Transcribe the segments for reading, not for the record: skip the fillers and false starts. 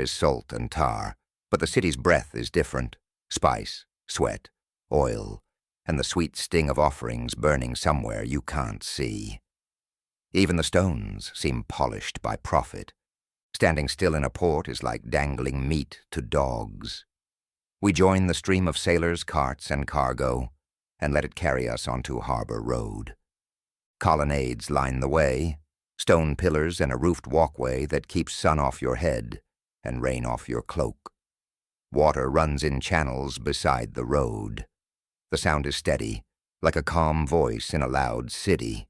is salt and tar, but the city's breath is different. Spice, sweat, oil, and the sweet sting of offerings burning somewhere you can't see. Even the stones seem polished by profit. Standing still in a port is like dangling meat to dogs. We join the stream of sailors, carts, and cargo, and let it carry us onto Harbor Road. Colonnades line the way, stone pillars and a roofed walkway that keeps sun off your head and rain off your cloak. Water runs in channels beside the road. The sound is steady, like a calm voice in a loud city.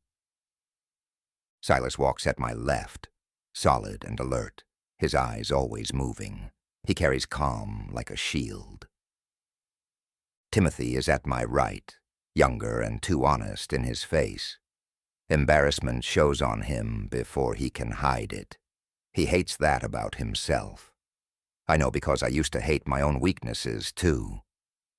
Silas walks at my left, solid and alert, his eyes always moving. He carries calm like a shield. Timothy is at my right, younger and too honest in his face. Embarrassment shows on him before he can hide it. He hates that about himself. I know because I used to hate my own weaknesses, too,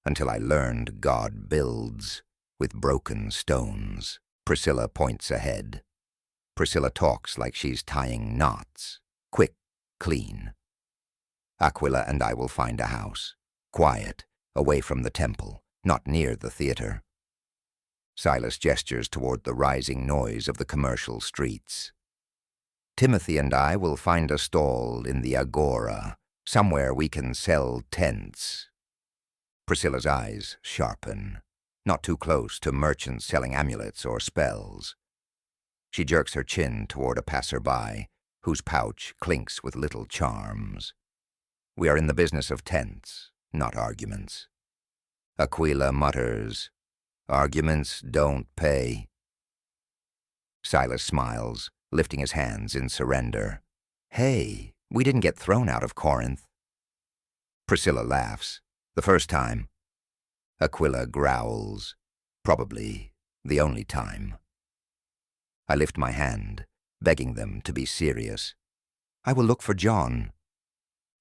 until I learned God builds with broken stones. Priscilla points ahead. Priscilla talks like she's tying knots, quick, clean. Aquila and I will find a house, quiet, away from the temple, not near the theater. Silas gestures toward the rising noise of the commercial streets. Timothy and I will find a stall in the agora, somewhere we can sell tents. Priscilla's eyes sharpen, not too close to merchants selling amulets or spells. She jerks her chin toward a passerby, whose pouch clinks with little charms. We are in the business of tents, not arguments. Aquila mutters, "Arguments don't pay." Silas smiles, lifting his hands in surrender. "Hey, we didn't get thrown out of Corinth." Priscilla laughs. "The first time." Aquila growls. "Probably the only time." I lift my hand, begging them to be serious. "I will look for John."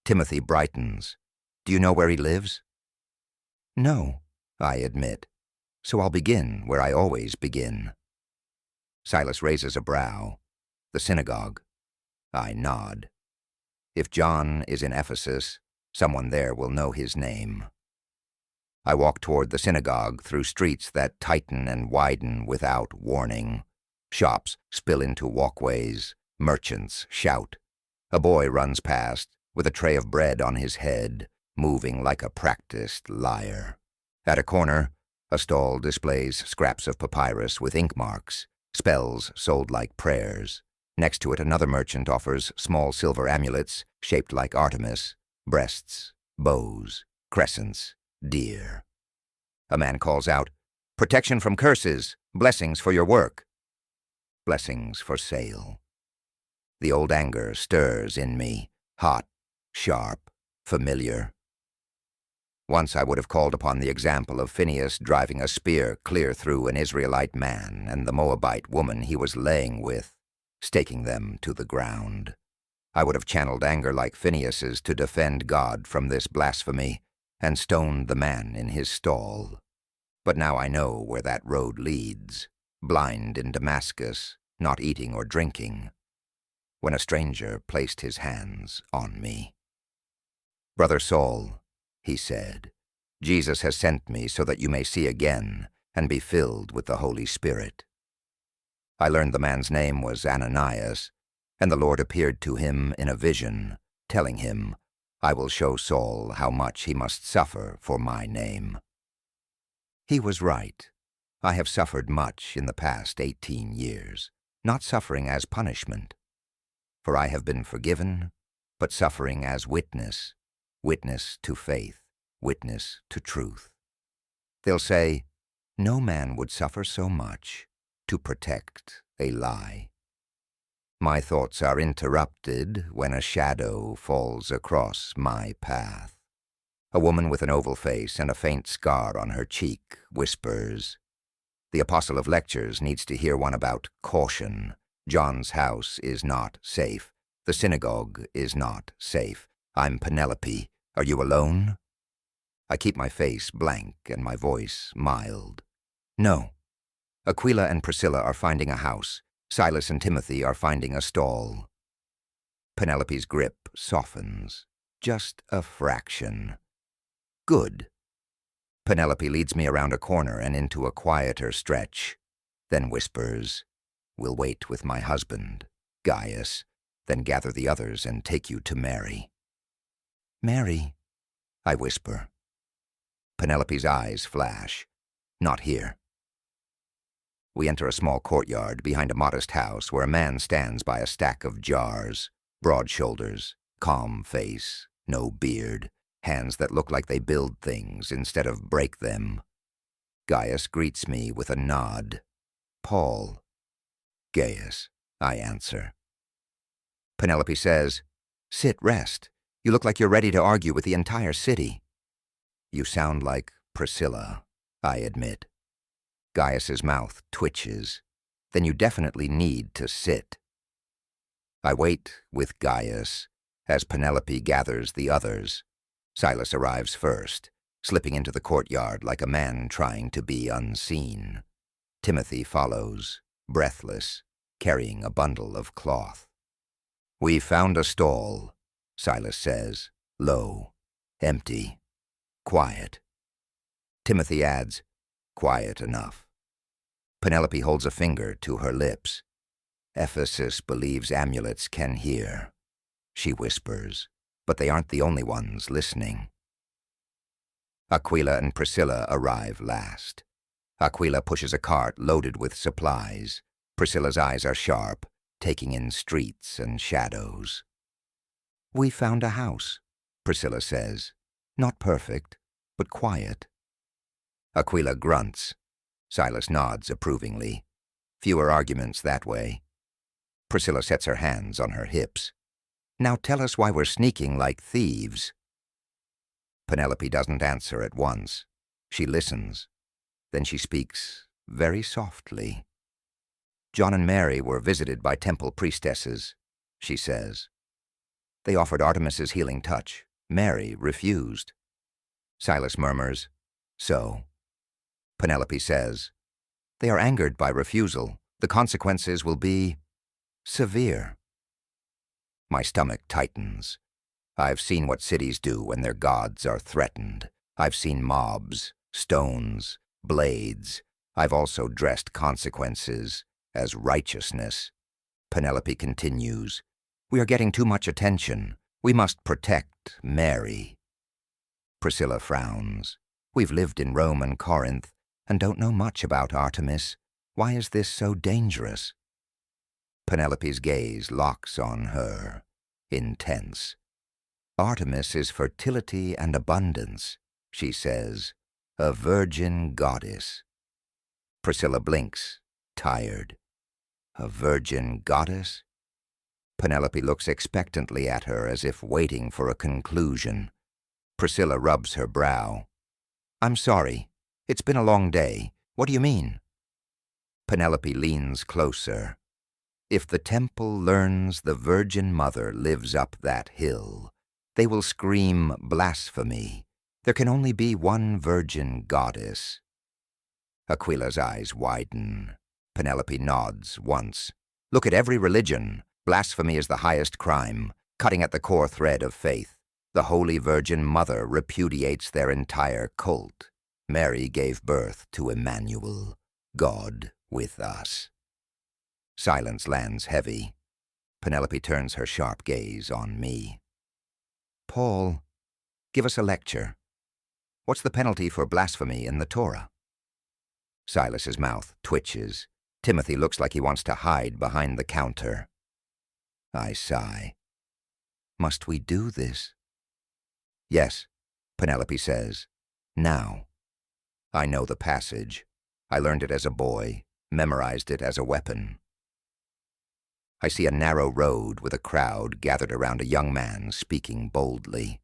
Timothy brightens. "Do you know where he lives?" "No," I admit. "So I'll begin where I always begin." Silas raises a brow. "The synagogue." I nod. If John is in Ephesus, someone there will know his name. I walk toward the synagogue through streets that tighten and widen without warning. Shops spill into walkways. Merchants shout. A boy runs past with a tray of bread on his head, moving like a practiced liar. At a corner, a stall displays scraps of papyrus with ink marks, spells sold like prayers. Next to it, another merchant offers small silver amulets shaped like Artemis, breasts, bows, crescents, deer. A man calls out, "Protection from curses, blessings for your work." Blessings for sale. The old anger stirs in me, hot, sharp, familiar. Once I would have called upon the example of Phinehas driving a spear clear through an Israelite man and the Moabite woman he was laying with, staking them to the ground. I would have channeled anger like Phinehas's to defend God from this blasphemy and stoned the man in his stall. But now I know where that road leads, blind in Damascus, not eating or drinking, when a stranger placed his hands on me. "Brother Saul," he said, "Jesus has sent me so that you may see again and be filled with the Holy Spirit." I learned the man's name was Ananias, and the Lord appeared to him in a vision, telling him, "I will show Saul how much he must suffer for my name." He was right. I have suffered much in the past 18 years, not suffering as punishment. For I have been forgiven, but suffering as witness, witness to faith, witness to truth. They'll say, "No man would suffer so much to protect a lie." My thoughts are interrupted when a shadow falls across my path. A woman with an oval face and a faint scar on her cheek whispers, "The apostle of lectures needs to hear one about caution. John's house is not safe. The synagogue is not safe. I'm Penelope. Are you alone?" I keep my face blank and my voice mild. "No. Aquila and Priscilla are finding a house. Silas and Timothy are finding a stall." Penelope's grip softens. Just a fraction. Good. Penelope leads me around a corner and into a quieter stretch, then whispers, "We'll wait with my husband, Gaius, then gather the others and take you to Mary." "Mary," I whisper. Penelope's eyes flash. "Not here." We enter a small courtyard behind a modest house where a man stands by a stack of jars, broad shoulders, calm face, no beard, hands that look like they build things instead of break them. Gaius greets me with a nod. "Paul." "Gaius," I answer. Penelope says, "Sit, rest. You look like you're ready to argue with the entire city." "You sound like Priscilla," I admit. Gaius's mouth twitches. "Then you definitely need to sit." I wait with Gaius as Penelope gathers the others. Silas arrives first, slipping into the courtyard like a man trying to be unseen. Timothy follows, breathless, carrying a bundle of cloth. "We found a stall," Silas says, low, empty, quiet. Timothy adds, "Quiet enough." Penelope holds a finger to her lips. "Ephesus believes amulets can hear," she whispers, "but they aren't the only ones listening." Aquila and Priscilla arrive last. Aquila pushes a cart loaded with supplies. Priscilla's eyes are sharp, taking in streets and shadows. "We found a house," Priscilla says. "Not perfect, but quiet." Aquila grunts. Silas nods approvingly. Fewer arguments that way. Priscilla sets her hands on her hips. "Now tell us why we're sneaking like thieves." Penelope doesn't answer at once. She listens. Then she speaks very softly. "John and Mary were visited by temple priestesses," she says. "They offered Artemis's healing touch. Mary refused." Silas murmurs, "So?" Penelope says, "They are angered by refusal. The consequences will be severe." My stomach tightens. I've seen what cities do when their gods are threatened. I've seen mobs, stones, blades. I've also dressed consequences as righteousness. Penelope continues, "We are getting too much attention. We must protect Mary." Priscilla frowns. "We've lived in Rome and Corinth and don't know much about Artemis. Why is this so dangerous?" Penelope's gaze locks on her, intense. "Artemis is fertility and abundance," she says, "a virgin goddess." Priscilla blinks, tired. "A virgin goddess?" Penelope looks expectantly at her as if waiting for a conclusion. Priscilla rubs her brow. "I'm sorry. It's been a long day. What do you mean?" Penelope leans closer. "If the temple learns the Virgin Mother lives up that hill, they will scream blasphemy. There can only be one virgin goddess." Aquila's eyes widen. Penelope nods once. "Look at every religion. Blasphemy is the highest crime, cutting at the core thread of faith. The Holy Virgin Mother repudiates their entire cult. Mary gave birth to Emmanuel, God with us." Silence lands heavy. Penelope turns her sharp gaze on me. "Paul, give us a lecture. What's the penalty for blasphemy in the Torah?" Silas's mouth twitches. Timothy looks like he wants to hide behind the counter. I sigh. "Must we do this?" "Yes," Penelope says. "Now." I know the passage. I learned it as a boy, memorized it as a weapon. I see a narrow road with a crowd gathered around a young man speaking boldly.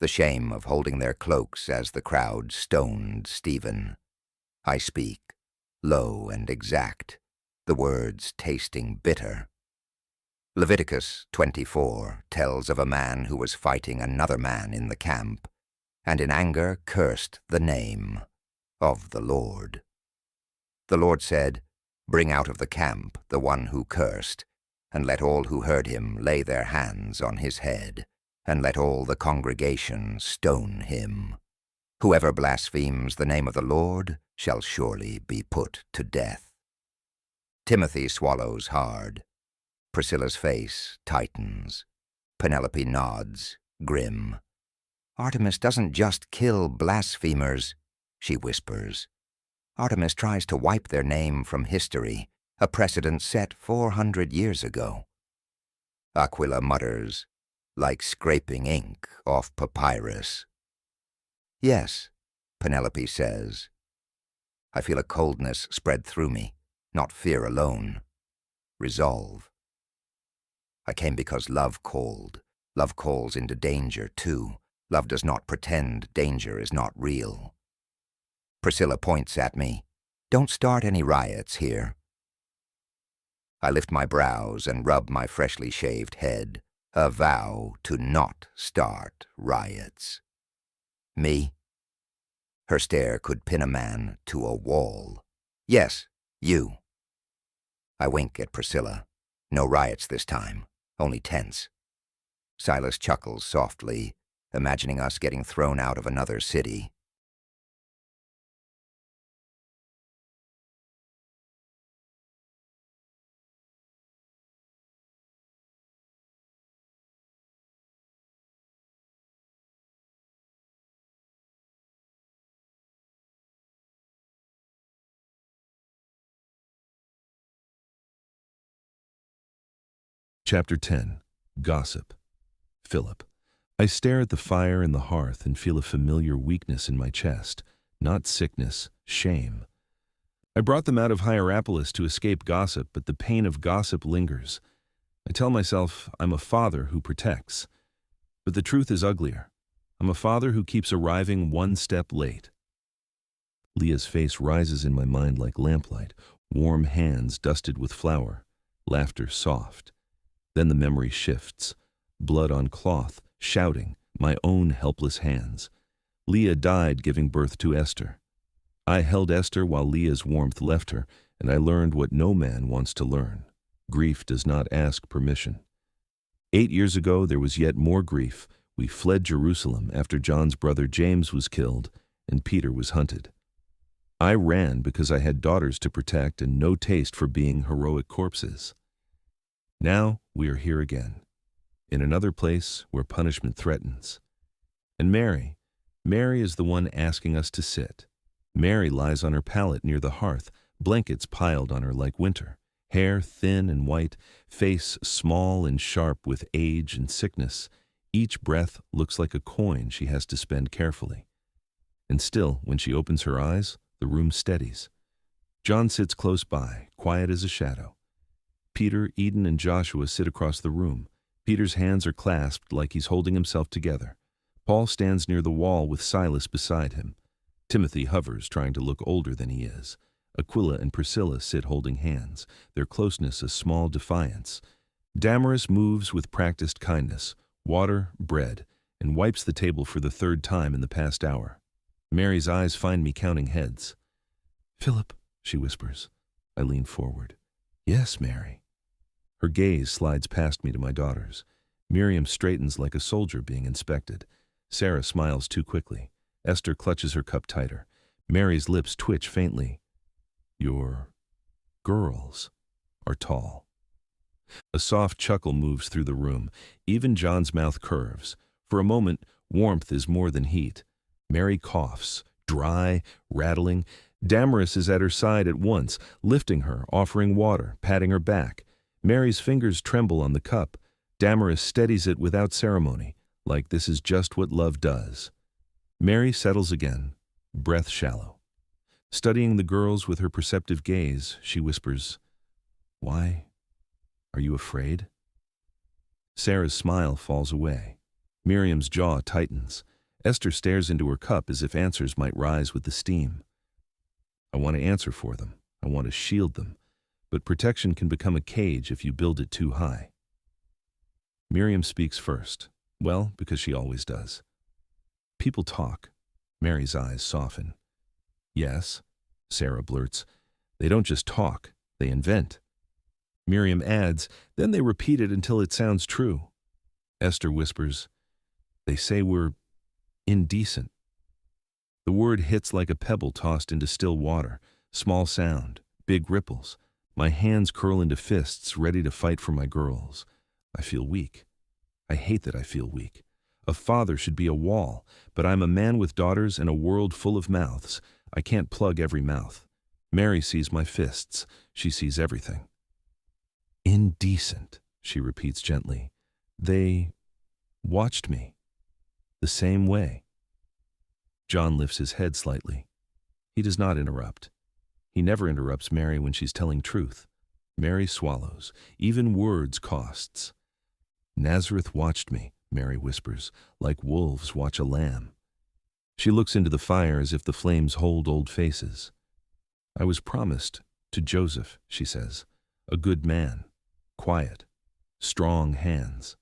The shame of holding their cloaks as the crowd stoned Stephen. I speak, low and exact, the words tasting bitter. Leviticus 24 tells of a man who was fighting another man in the camp, and in anger cursed the name of the Lord. The Lord said, "Bring out of the camp the one who cursed, and let all who heard him lay their hands on his head. and let all the congregation stone him. Whoever blasphemes the name of the Lord shall surely be put to death. Timothy swallows hard. Priscilla's face tightens. Penelope nods, grim. Artemis doesn't just kill blasphemers, she whispers. Artemis tries to wipe their name from history, a precedent set 400 years ago. Aquila mutters, like scraping ink off papyrus. Yes, Penelope says. I feel a coldness spread through me, not fear alone. Resolve. I came because love called. Love calls into danger, too. Love does not pretend danger is not real. Priscilla points at me. Don't start any riots here. I lift my brows and rub my freshly shaved head, a vow to not start riots. Me? Her stare could pin a man to a wall. Yes, you. I wink at Priscilla. No riots this time, only tents. Silas chuckles softly, imagining us getting thrown out of another city. Chapter 10. Gossip. Philip. I stare at the fire in the hearth and feel a familiar weakness in my chest, not sickness, shame. I brought them out of Hierapolis to escape gossip, but the pain of gossip lingers. I tell myself I'm a father who protects. But the truth is uglier. I'm a father who keeps arriving one step late. Leah's face rises in my mind like lamplight, warm hands dusted with flour, laughter soft. Then the memory shifts, blood on cloth, shouting, my own helpless hands. Leah died giving birth to Esther. I held Esther while Leah's warmth left her, and I learned what no man wants to learn. Grief does not ask permission. 8 years ago there was yet more grief. We fled Jerusalem after John's brother James was killed and Peter was hunted. I ran because I had daughters to protect and no taste for being heroic corpses. Now we are here again, in another place where punishment threatens. And Mary is the one asking us to sit. Mary lies on her pallet near the hearth, blankets piled on her like winter, hair thin and white, face small and sharp with age and sickness. Each breath looks like a coin she has to spend carefully. And still, when she opens her eyes, the room steadies. John sits close by, quiet as a shadow. Peter, Eden, and Joshua sit across the room. Peter's hands are clasped like he's holding himself together. Paul stands near the wall with Silas beside him. Timothy hovers, trying to look older than he is. Aquila and Priscilla sit holding hands, their closeness a small defiance. Damaris moves with practiced kindness, water, bread, and wipes the table for the third time in the past hour. Mary's eyes find me counting heads. "Philip," she whispers. I lean forward. "Yes, Mary." Her gaze slides past me to my daughters. Miriam straightens like a soldier being inspected. Sarah smiles too quickly. Esther clutches her cup tighter. Mary's lips twitch faintly. Your girls are tall. A soft chuckle moves through the room. Even John's mouth curves. For a moment, warmth is more than heat. Mary coughs, dry, rattling. Damaris is at her side at once, lifting her, offering water, patting her back. Mary's fingers tremble on the cup. Damaris steadies it without ceremony, like this is just what love does. Mary settles again, breath shallow. Studying the girls with her perceptive gaze, she whispers, "Why? Are you afraid?" Sarah's smile falls away. Miriam's jaw tightens. Esther stares into her cup as if answers might rise with the steam. I want to answer for them. I want to shield them. But protection can become a cage if you build it too high. Miriam speaks first. Well, because she always does. People talk. Mary's eyes soften. "Yes," Sarah blurts. "They don't just talk, they invent." Miriam adds, "Then they repeat it until it sounds true." Esther whispers, They say we're indecent. The word hits like a pebble tossed into still water. Small sound, big ripples. My hands curl into fists, ready to fight for my girls. I feel weak. I hate that I feel weak. A father should be a wall, but I'm a man with daughters and a world full of mouths. I can't plug every mouth. Mary sees my fists. She sees everything. Indecent, she repeats gently. They watched me. The same way. John lifts his head slightly. He does not interrupt. He never interrupts Mary when she's telling truth. Mary swallows. Even words costs. Nazareth watched me, Mary whispers, like wolves watch a lamb. She looks into the fire as if the flames hold old faces. I was promised to Joseph, she says, a good man, quiet, strong hands.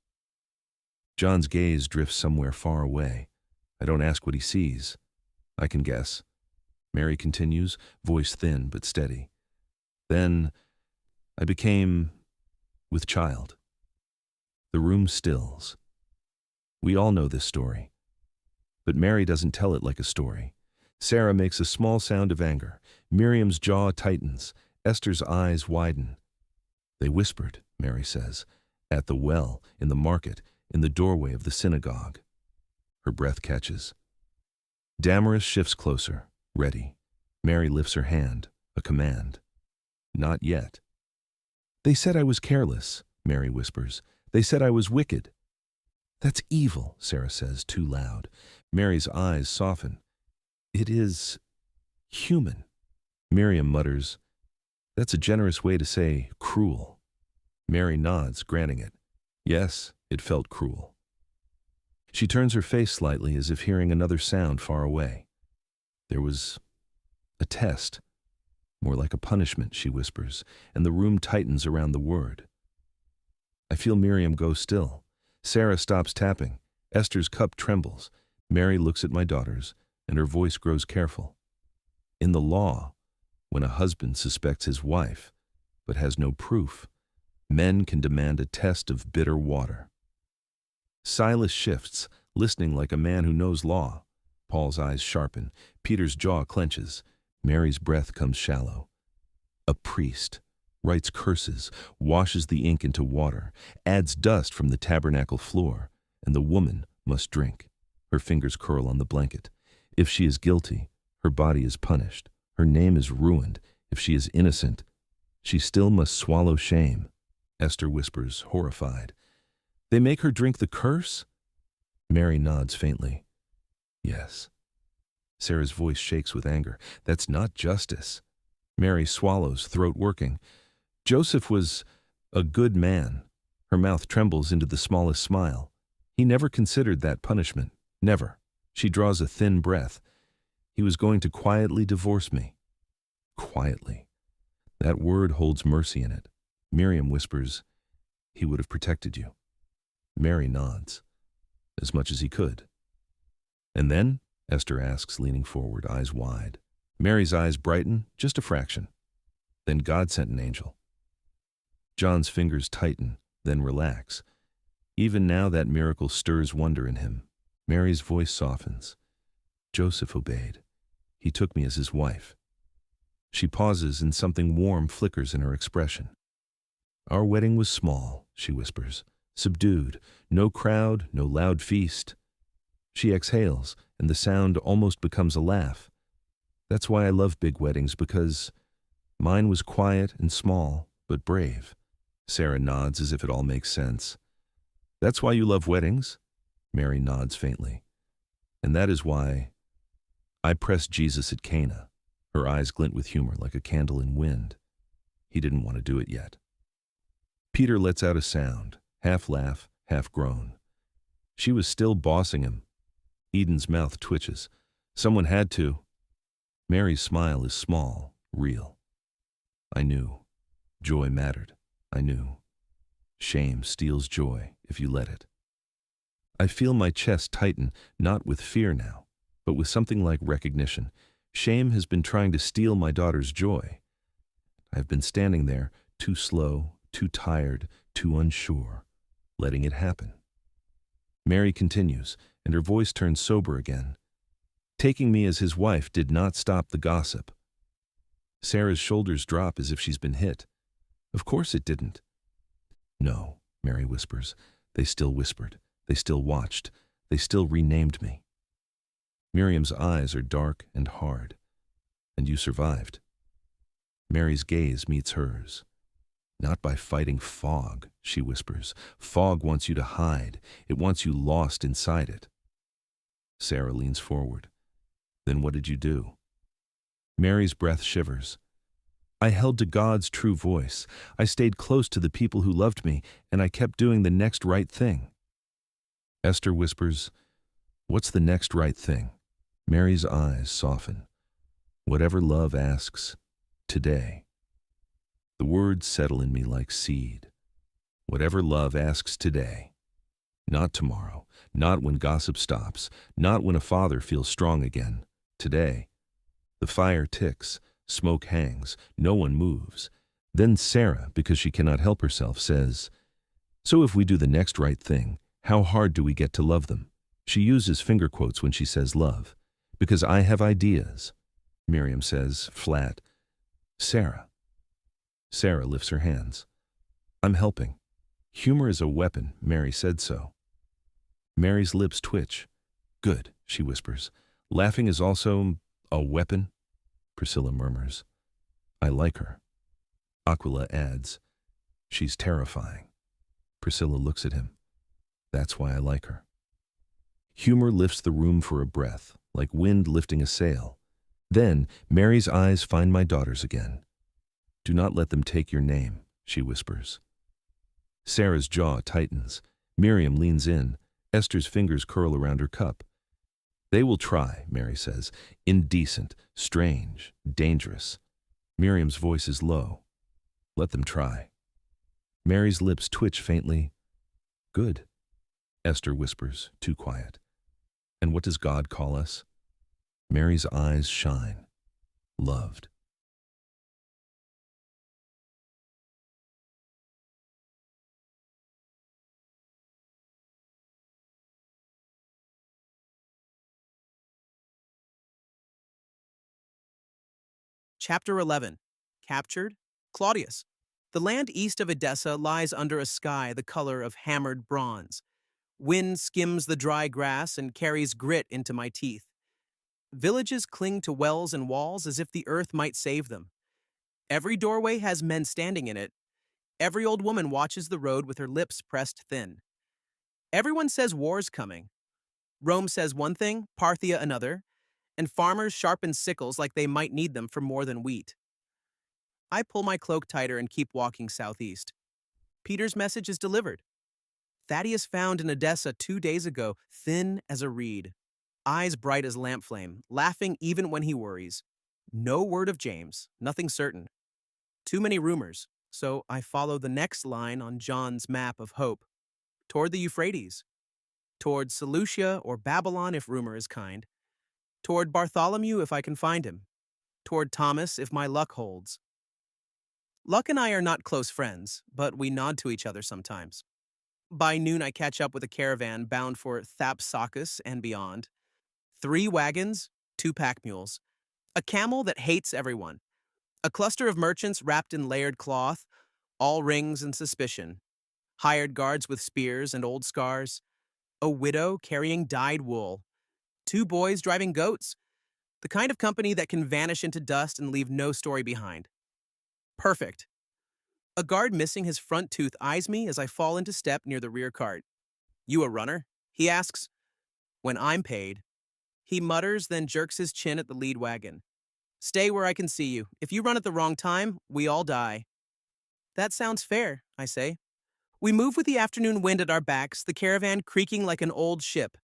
John's gaze drifts somewhere far away. I don't ask what he sees. I can guess. Mary continues, voice thin but steady. Then I became with child. The room stills. We all know this story. But Mary doesn't tell it like a story. Sarah makes a small sound of anger. Miriam's jaw tightens. Esther's eyes widen. They whispered, Mary says, at the well, in the market, in the doorway of the synagogue. Her breath catches. Damaris shifts closer, ready. Mary lifts her hand, a command. Not yet. They said I was careless, Mary whispers. They said I was wicked. That's evil, Sarah says, too loud. Mary's eyes soften. It is human. Miriam mutters, that's a generous way to say cruel. Mary nods, granting it. Yes, it felt cruel. She turns her face slightly as if hearing another sound far away. There was a test, more like a punishment, she whispers, and the room tightens around the word. I feel Miriam go still. Sarah stops tapping. Esther's cup trembles. Mary looks at my daughters, and her voice grows careful. In the law, when a husband suspects his wife, but has no proof, men can demand a test of bitter water. Silas shifts, listening like a man who knows law. Paul's eyes sharpen. Peter's jaw clenches. Mary's breath comes shallow. A priest writes curses, washes the ink into water, adds dust from the tabernacle floor, and the woman must drink. Her fingers curl on the blanket. If she is guilty, her body is punished. Her name is ruined. If she is innocent, she still must swallow shame. Esther whispers, horrified. They make her drink the curse? Mary nods faintly. Yes. Sarah's voice shakes with anger. That's not justice. Mary swallows, throat working. Joseph was a good man. Her mouth trembles into the smallest smile. He never considered that punishment. Never. She draws a thin breath. He was going to quietly divorce me. Quietly. That word holds mercy in it. Miriam whispers, he would have protected you. Mary nods. As much as he could. And then? Esther asks, leaning forward, eyes wide. Mary's eyes brighten, just a fraction. Then God sent an angel. John's fingers tighten, then relax. Even now that miracle stirs wonder in him. Mary's voice softens. Joseph obeyed. He took me as his wife. She pauses and something warm flickers in her expression. Our wedding was small, she whispers, subdued, no crowd, no loud feast. She exhales, and the sound almost becomes a laugh. That's why I love big weddings, because mine was quiet and small, but brave. Sarah nods as if it all makes sense. That's why you love weddings? Mary nods faintly. And that is why I pressed Jesus at Cana. Her eyes glint with humor like a candle in wind. He didn't want to do it yet. Peter lets out a sound, half laugh, half groan. She was still bossing him. Eden's mouth twitches. Someone had to. Mary's smile is small, real. I knew. Joy mattered. I knew. Shame steals joy if you let it. I feel my chest tighten, not with fear now, but with something like recognition. Shame has been trying to steal my daughter's joy. I've been standing there, too slow, too tired, too unsure, letting it happen. Mary continues, and her voice turned sober again. Taking me as his wife did not stop the gossip. Sarah's shoulders drop as if she's been hit. Of course it didn't. No, Mary whispers. They still whispered. They still watched. They still renamed me. Miriam's eyes are dark and hard. And you survived. Mary's gaze meets hers. Not by fighting fog, she whispers. Fog wants you to hide. It wants you lost inside it. Sarah leans forward. Then what did you do? Mary's breath shivers. I held to God's true voice. I stayed close to the people who loved me, and I kept doing the next right thing. Esther whispers, "What's the next right thing?" Mary's eyes soften. Whatever love asks, today. The words settle in me like seed. Whatever love asks today. Not tomorrow, not when gossip stops, not when a father feels strong again. Today. The fire ticks, smoke hangs, no one moves. Then Sarah, because she cannot help herself, says, "So if we do the next right thing, how hard do we get to love them?" She uses finger quotes when she says love. "Because I have ideas," Miriam says, flat. "Sarah." Sarah lifts her hands. "I'm helping. Humor is a weapon, Mary said so." Mary's lips twitch. "Good," she whispers. "Laughing is also a weapon?" Priscilla murmurs. "I like her." Aquila adds, "She's terrifying." Priscilla looks at him. "That's why I like her." Humor lifts the room for a breath, like wind lifting a sail. Then Mary's eyes find my daughter's again. "Do not let them take your name," she whispers. Sarah's jaw tightens. Miriam leans in. Esther's fingers curl around her cup. "They will try," Mary says. "Indecent, strange, dangerous." Miriam's voice is low. "Let them try." Mary's lips twitch faintly. "Good," Esther whispers, too quiet. "And what does God call us?" Mary's eyes shine. Loved. Chapter 11. Captured? Claudius. The land east of Edessa lies under a sky the color of hammered bronze. Wind skims the dry grass and carries grit into my teeth. Villages cling to wells and walls as if the earth might save them. Every doorway has men standing in it. Every old woman watches the road with her lips pressed thin. Everyone says war's coming. Rome says one thing, Parthia another, and farmers sharpen sickles like they might need them for more than wheat. I pull my cloak tighter and keep walking southeast. Peter's message is delivered. Thaddeus found in Edessa 2 days ago, thin as a reed, eyes bright as lamp flame, laughing even when he worries. No word of James, nothing certain. Too many rumors, so I follow the next line on John's map of hope. Toward the Euphrates. Toward Seleucia or Babylon if rumor is kind. Toward Bartholomew if I can find him. Toward Thomas if my luck holds. Luck and I are not close friends, but we nod to each other sometimes. By noon, I catch up with a caravan bound for Thapsacus and beyond. 3 wagons, 2 pack mules, a camel that hates everyone, a cluster of merchants wrapped in layered cloth, all rings and suspicion, hired guards with spears and old scars, a widow carrying dyed wool, 2 boys driving goats, the kind of company that can vanish into dust and leave no story behind. Perfect. A guard missing his front tooth eyes me as I fall into step near the rear cart. "You a runner?" he asks. When I'm paid. He mutters, then jerks his chin at the lead wagon. "Stay where I can see you. If you run at the wrong time, we all die." "That sounds fair," I say. We move with the afternoon wind at our backs, the caravan creaking like an old ship.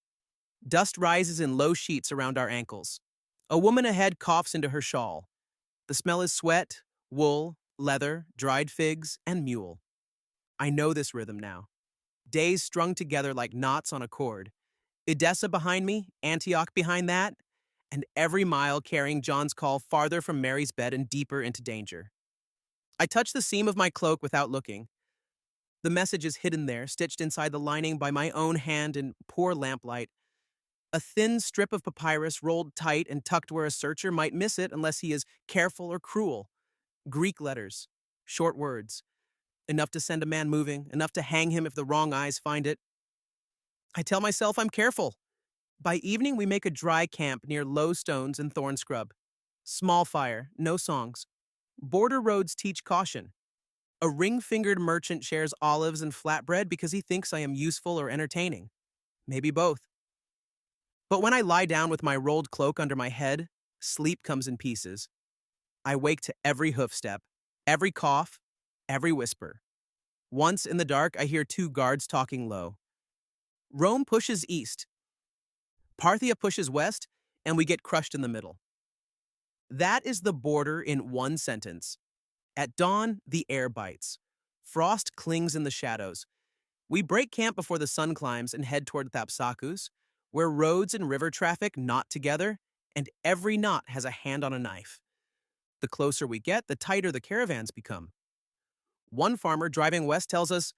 Dust rises in low sheets around our ankles. A woman ahead coughs into her shawl. The smell is sweat, wool, leather, dried figs, and mule. I know this rhythm now. Days strung together like knots on a cord. Edessa behind me, Antioch behind that, and every mile carrying John's call farther from Mary's bed and deeper into danger. I touch the seam of my cloak without looking. The message is hidden there, stitched inside the lining by my own hand in poor lamplight. A thin strip of papyrus rolled tight and tucked where a searcher might miss it unless he is careful or cruel. Greek letters, short words, enough to send a man moving, enough to hang him if the wrong eyes find it. I tell myself I'm careful. By evening, we make a dry camp near low stones and thorn scrub. Small fire, no songs. Border roads teach caution. A ring-fingered merchant shares olives and flatbread because he thinks I am useful or entertaining. Maybe both. But when I lie down with my rolled cloak under my head, sleep comes in pieces. I wake to every hoofstep, every cough, every whisper. Once in the dark, I hear two guards talking low. Rome pushes east. Parthia pushes west, and we get crushed in the middle. That is the border in one sentence. At dawn, the air bites. Frost clings in the shadows. We break camp before the sun climbs and head toward Thapsacus, where roads and river traffic knot together, and every knot has a hand on a knife. The closer we get, the tighter the caravans become. One farmer driving west tells us,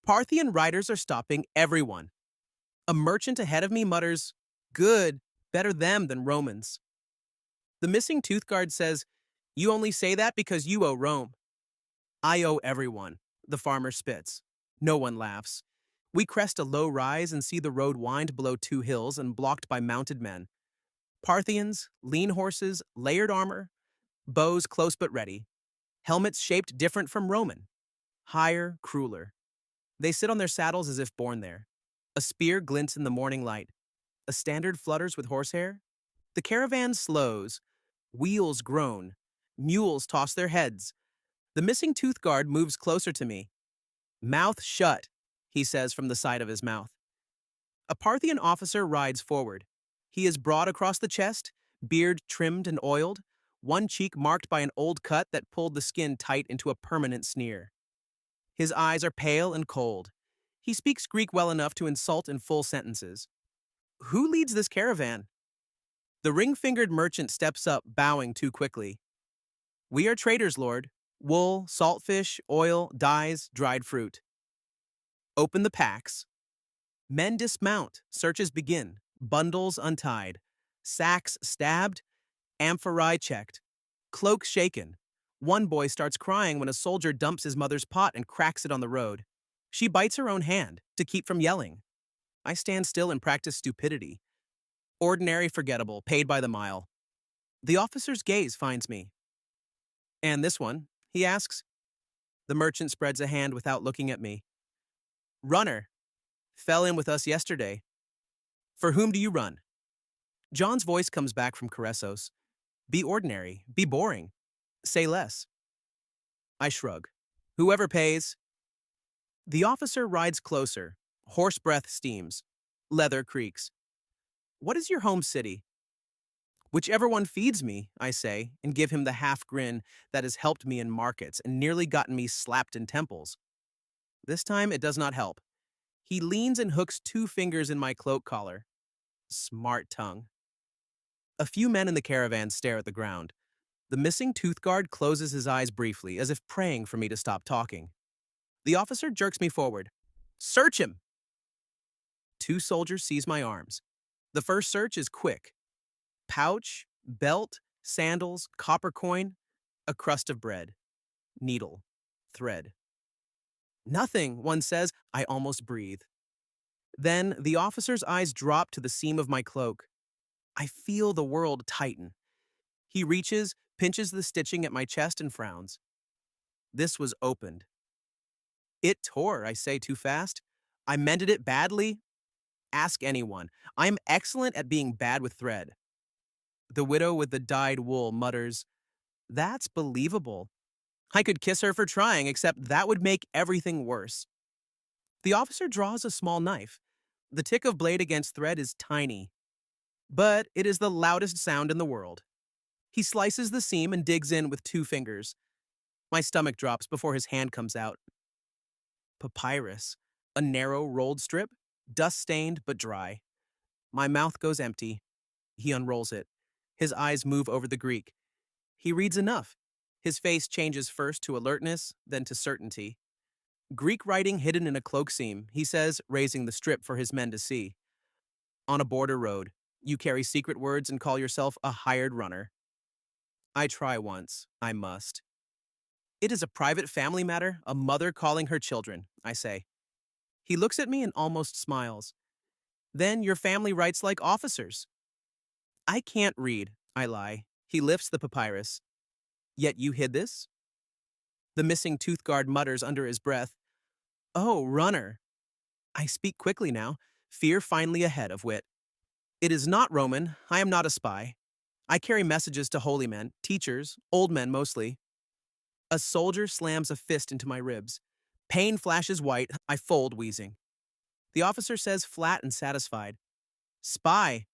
Parthian riders are stopping everyone. A merchant ahead of me mutters, good, better them than Romans. The missing tooth guard says, you only say that because you owe Rome. I owe everyone, the farmer spits. No one laughs. We crest a low rise and see the road wind below two hills and blocked by mounted men. Parthians, lean horses, layered armor, bows close but ready, helmets shaped different from Roman. Higher, crueler. They sit on their saddles as if born there. A spear glints in the morning light. A standard flutters with horsehair. The caravan slows. Wheels groan. Mules toss their heads. The missing tooth guard moves closer to me. Mouth shut, he says from the side of his mouth. A Parthian officer rides forward. He is broad across the chest, beard trimmed and oiled, one cheek marked by an old cut that pulled the skin tight into a permanent sneer. His eyes are pale and cold. He speaks Greek well enough to insult in full sentences. Who leads this caravan? The ring-fingered merchant steps up, bowing too quickly. We are traders, Lord. Wool, saltfish, oil, dyes, dried fruit. Open the packs. Men dismount, searches begin, bundles untied, sacks stabbed, amphorae checked, cloaks shaken. One boy starts crying when a soldier dumps his mother's pot and cracks it on the road. She bites her own hand to keep from yelling. I stand still and practice stupidity. Ordinary, forgettable, paid by the mile. The officer's gaze finds me. And this one, he asks. The merchant spreads a hand without looking at me. Runner. Fell in with us yesterday. For whom do you run? John's voice comes back from Caressos. Be ordinary. Be boring. Say less. I shrug. Whoever pays. The officer rides closer. Horse breath steams. Leather creaks. What is your home city? Whichever one feeds me, I say, and give him the half grin that has helped me in markets and nearly gotten me slapped in temples. This time it does not help. He leans and hooks two fingers in my cloak collar. Smart tongue. A few men in the caravan stare at the ground. The missing tooth guard closes his eyes briefly, as if praying for me to stop talking. The officer jerks me forward. Search him! Two soldiers seize my arms. The first search is quick. Pouch, belt, sandals, copper coin, a crust of bread, needle, thread. Nothing, one says. I almost breathe. Then the officer's eyes drop to the seam of my cloak. I feel the world tighten. He reaches, pinches the stitching at my chest and frowns. This was opened. It tore, I say too fast. I mended it badly. Ask anyone. I am excellent at being bad with thread. The widow with the dyed wool mutters, That's believable. I could kiss her for trying, except that would make everything worse. The officer draws a small knife. The tick of blade against thread is tiny, but it is the loudest sound in the world. He slices the seam and digs in with two fingers. My stomach drops before his hand comes out. Papyrus, a narrow rolled strip, dust-stained but dry. My mouth goes empty. He unrolls it. His eyes move over the Greek. He reads enough. His face changes first to alertness, then to certainty. Greek writing hidden in a cloak seam, he says, raising the strip for his men to see. On a border road, you carry secret words and call yourself a hired runner. I try once. I must. It is a private family matter, a mother calling her children, I say. He looks at me and almost smiles. Then your family writes like officers. I can't read, I lie. He lifts the papyrus. Yet you hid this? The missing tooth guard mutters under his breath. Oh, runner. I speak quickly now, fear finally ahead of wit. It is not Roman. I am not a spy. I carry messages to holy men, teachers, old men mostly. A soldier slams a fist into my ribs. Pain flashes white. I fold, wheezing. The officer says flat and satisfied. Spy.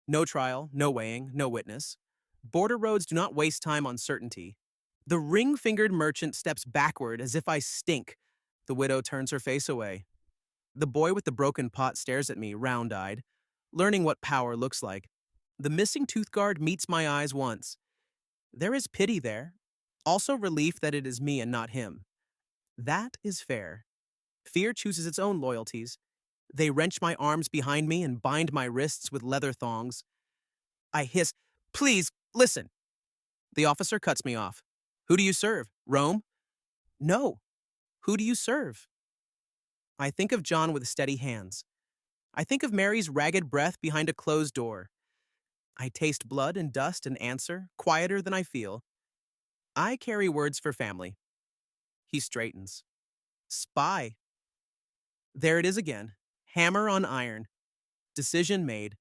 No trial, no weighing, no witness. Border roads do not waste time on certainty. The ring-fingered merchant steps backward as if I stink. The widow turns her face away. The boy with the broken pot stares at me, round-eyed, learning what power looks like. The missing tooth guard meets my eyes once. There is pity there, also relief that it is me and not him. That is fair. Fear chooses its own loyalties. They wrench my arms behind me and bind my wrists with leather thongs. I hiss, please, listen. The officer cuts me off. Who do you serve? Rome? No. Who do you serve? I think of John with steady hands. I think of Mary's ragged breath behind a closed door. I taste blood and dust and answer, quieter than I feel. I carry words for family. He straightens. Spy. There it is again. Hammer on iron. Decision made.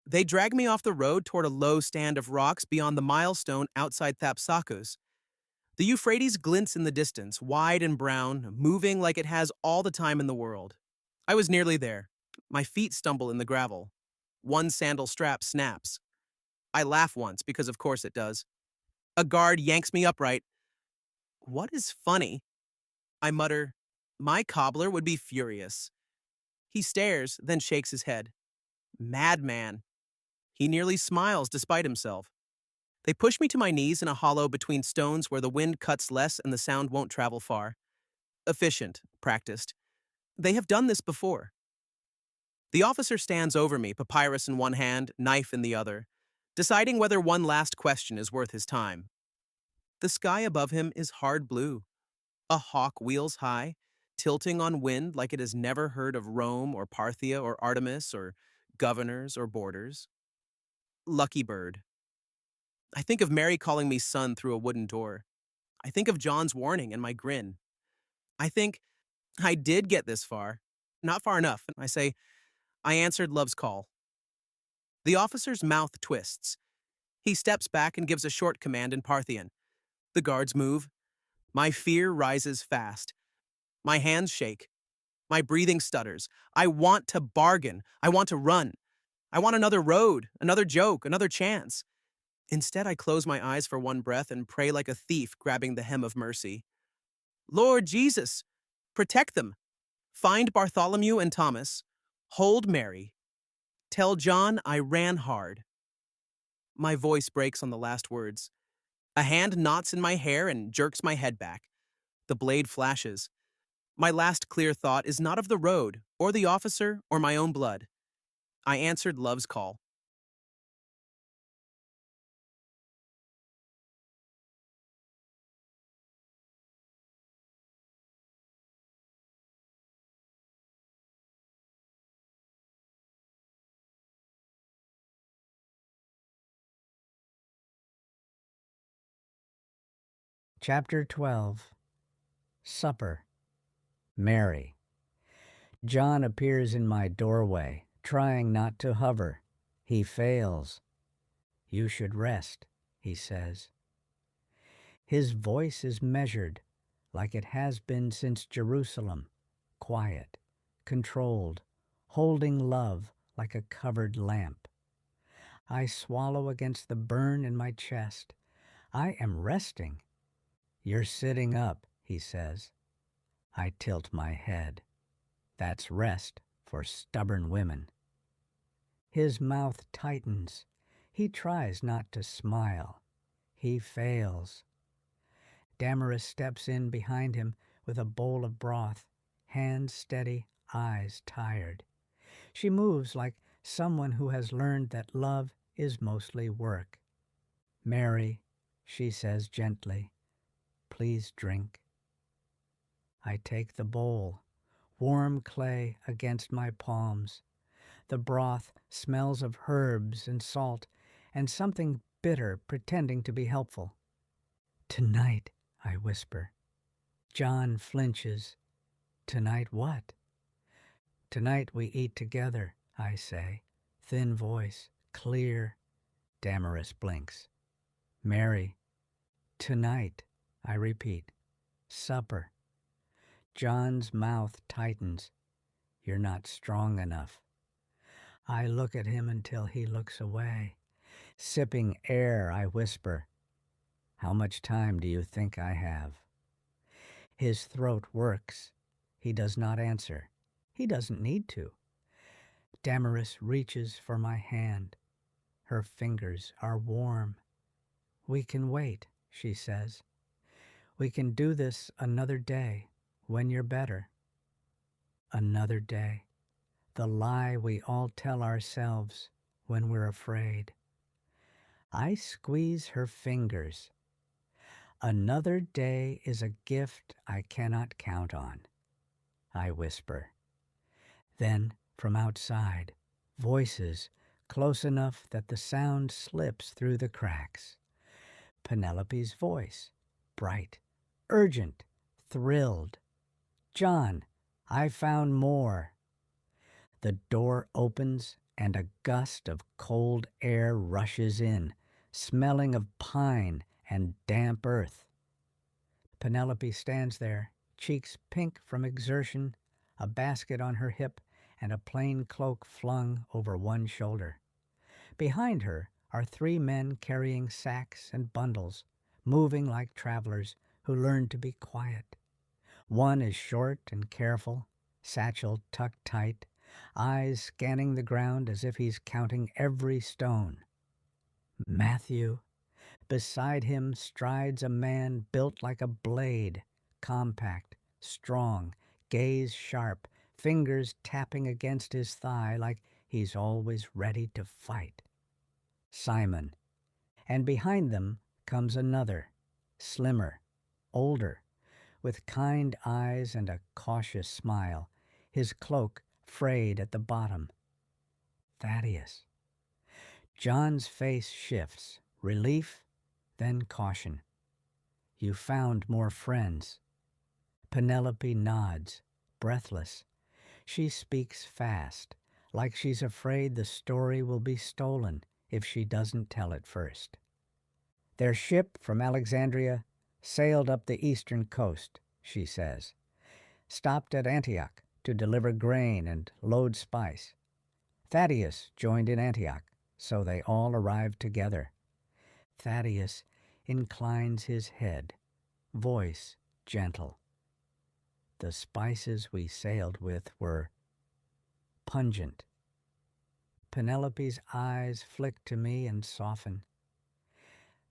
They drag me off the road toward a low stand of rocks beyond the milestone outside Thapsacus. The Euphrates glints in the distance, wide and brown, moving like it has all the time in the world. I was nearly there. My feet stumble in the gravel. One sandal strap snaps. I laugh once, because of course it does. A guard yanks me upright. What is funny? I mutter, my cobbler would be furious. He stares, then shakes his head. Madman. He nearly smiles despite himself. They push me to my knees in a hollow between stones where the wind cuts less and the sound won't travel far. Efficient, practiced. They have done this before. The officer stands over me, papyrus in one hand, knife in the other, deciding whether one last question is worth his time. The sky above him is hard blue. A hawk wheels high, tilting on wind like it has never heard of Rome or Parthia or Artemis or governors or borders. Lucky bird. I think of Mary calling me son through a wooden door. I think of John's warning and my grin. I think, I did get this far. Not far enough. I say, I answered love's call. The officer's mouth twists. He steps back and gives a short command in Parthian. The guards move. My fear rises fast. My hands shake. My breathing stutters. I want to bargain. I want to run. I want another road, another joke, another chance. Instead, I close my eyes for one breath and pray like a thief grabbing the hem of mercy. Lord Jesus, protect them. Find Bartholomew and Thomas. Hold Mary. Tell John I ran hard. My voice breaks on the last words. A hand knots in my hair and jerks my head back. The blade flashes. My last clear thought is not of the road, or the officer, or my own blood. I answered love's call. Chapter 12. Supper. Mary. John appears in my doorway, trying not to hover. He fails. You should rest, he says. His voice is measured, like it has been since Jerusalem, quiet, controlled, holding love like a covered lamp. I swallow against the burn in my chest. I am resting. You're sitting up, he says. I tilt my head. That's rest for stubborn women. His mouth tightens. He tries not to smile. He fails. Damaris steps in behind him with a bowl of broth, hands steady, eyes tired. She moves like someone who has learned that love is mostly work. Mary, she says gently, please drink. I take the bowl, warm clay against my palms. The broth smells of herbs and salt and something bitter pretending to be helpful. Tonight, I whisper. John flinches. Tonight what? Tonight we eat together, I say. Thin voice, clear. Damaris blinks. Mary. Tonight, I repeat. Supper. John's mouth tightens. You're not strong enough. I look at him until he looks away. Sipping air, I whisper, how much time do you think I have? His throat works. He does not answer. He doesn't need to. Damaris reaches for my hand. Her fingers are warm. We can wait, she says. We can do this another day, when you're better. Another day. The lie we all tell ourselves when we're afraid. I squeeze her fingers. Another day is a gift I cannot count on, I whisper. Then, from outside, voices close enough that the sound slips through the cracks. Penelope's voice, bright, urgent, thrilled. John, I found more. The door opens and a gust of cold air rushes in, smelling of pine and damp earth. Penelope stands there, cheeks pink from exertion, a basket on her hip and a plain cloak flung over one shoulder. Behind her are 3 men carrying sacks and bundles, moving like travelers who learn to be quiet. One is short and careful, satchel tucked tight, eyes scanning the ground as if he's counting every stone. Matthew. Beside him strides a man built like a blade, compact, strong, gaze sharp, fingers tapping against his thigh like he's always ready to fight. Simon. And behind them comes another, slimmer, older, with kind eyes and a cautious smile, his cloak frayed at the bottom. Thaddeus. John's face shifts, relief, then caution. You found more friends. Penelope nods, breathless. She speaks fast, like she's afraid the story will be stolen if she doesn't tell it first. Their ship from Alexandria sailed up the eastern coast, she says. Stopped at Antioch to deliver grain and load spice. Thaddeus joined in Antioch, so they all arrived together. Thaddeus inclines his head, voice gentle. The spices we sailed with were pungent. Penelope's eyes flick to me and soften.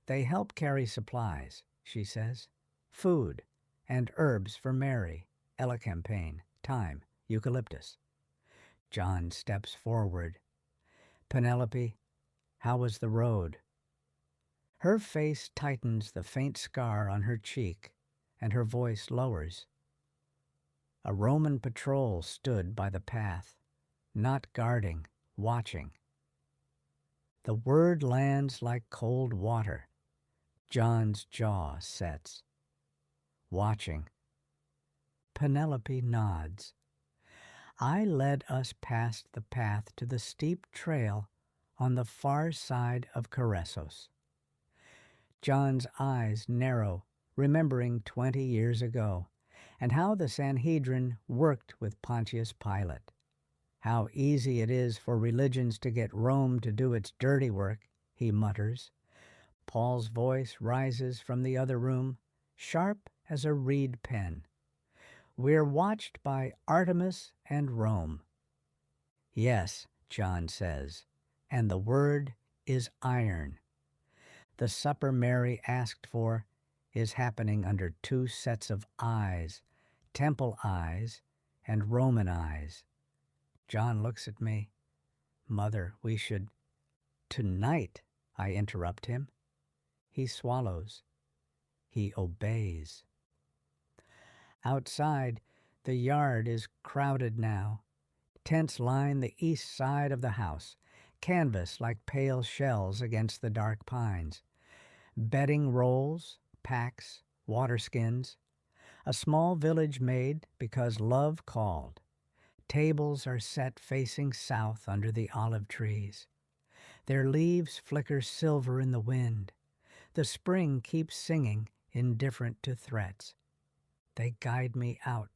They help carry supplies, she says. Food and herbs for Mary, elecampane, thyme, eucalyptus. John steps forward. Penelope, how was the road? Her face tightens the faint scar on her cheek, and her voice lowers. A Roman patrol stood by the path, not guarding, watching. The word lands like cold water. John's jaw sets. Watching. Penelope nods. I led us past the path to the steep trail on the far side of Caressos. John's eyes narrow, remembering 20 years ago, and how the Sanhedrin worked with Pontius Pilate. How easy it is for religions to get Rome to do its dirty work, he mutters. Paul's voice rises from the other room, sharp as a reed pen. We're watched by Artemis and Rome. Yes, John says, and the word is iron. The supper Mary asked for is happening under 2 sets of eyes, temple eyes and Roman eyes. John looks at me. Mother, we should— Tonight, I interrupt him. He swallows. He obeys. Outside, the yard is crowded now. Tents line the east side of the house, canvas like pale shells against the dark pines. Bedding rolls, packs, waterskins. A small village made because love called. Tables are set facing south under the olive trees. Their leaves flicker silver in the wind. The spring keeps singing, indifferent to threats. They guide me out.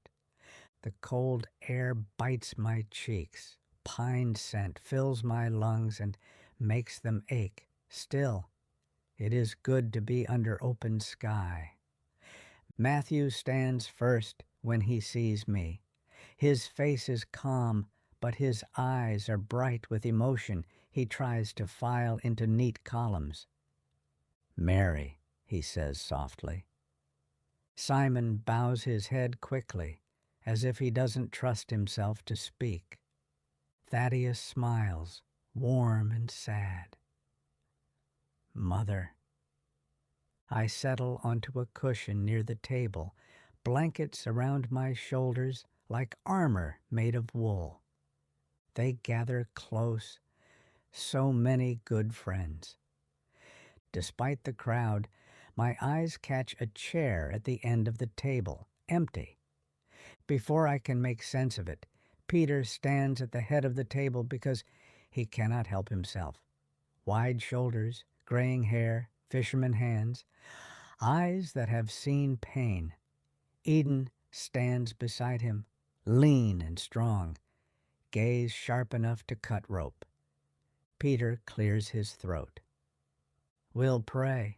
The cold air bites my cheeks. Pine scent fills my lungs and makes them ache. Still, it is good to be under open sky. Matthew stands first when he sees me. His face is calm, but his eyes are bright with emotion. He tries to file into neat columns. Mary, he says softly. Simon bows his head quickly, as if he doesn't trust himself to speak. Thaddeus smiles, warm and sad. Mother. I settle onto a cushion near the table, blankets around my shoulders like armor made of wool. They gather close, so many good friends. Despite the crowd, my eyes catch a chair at the end of the table, empty. Before I can make sense of it, Peter stands at the head of the table because he cannot help himself. Wide shoulders, graying hair, fisherman hands, eyes that have seen pain. Eden stands beside him, lean and strong, gaze sharp enough to cut rope. Peter clears his throat. We'll pray,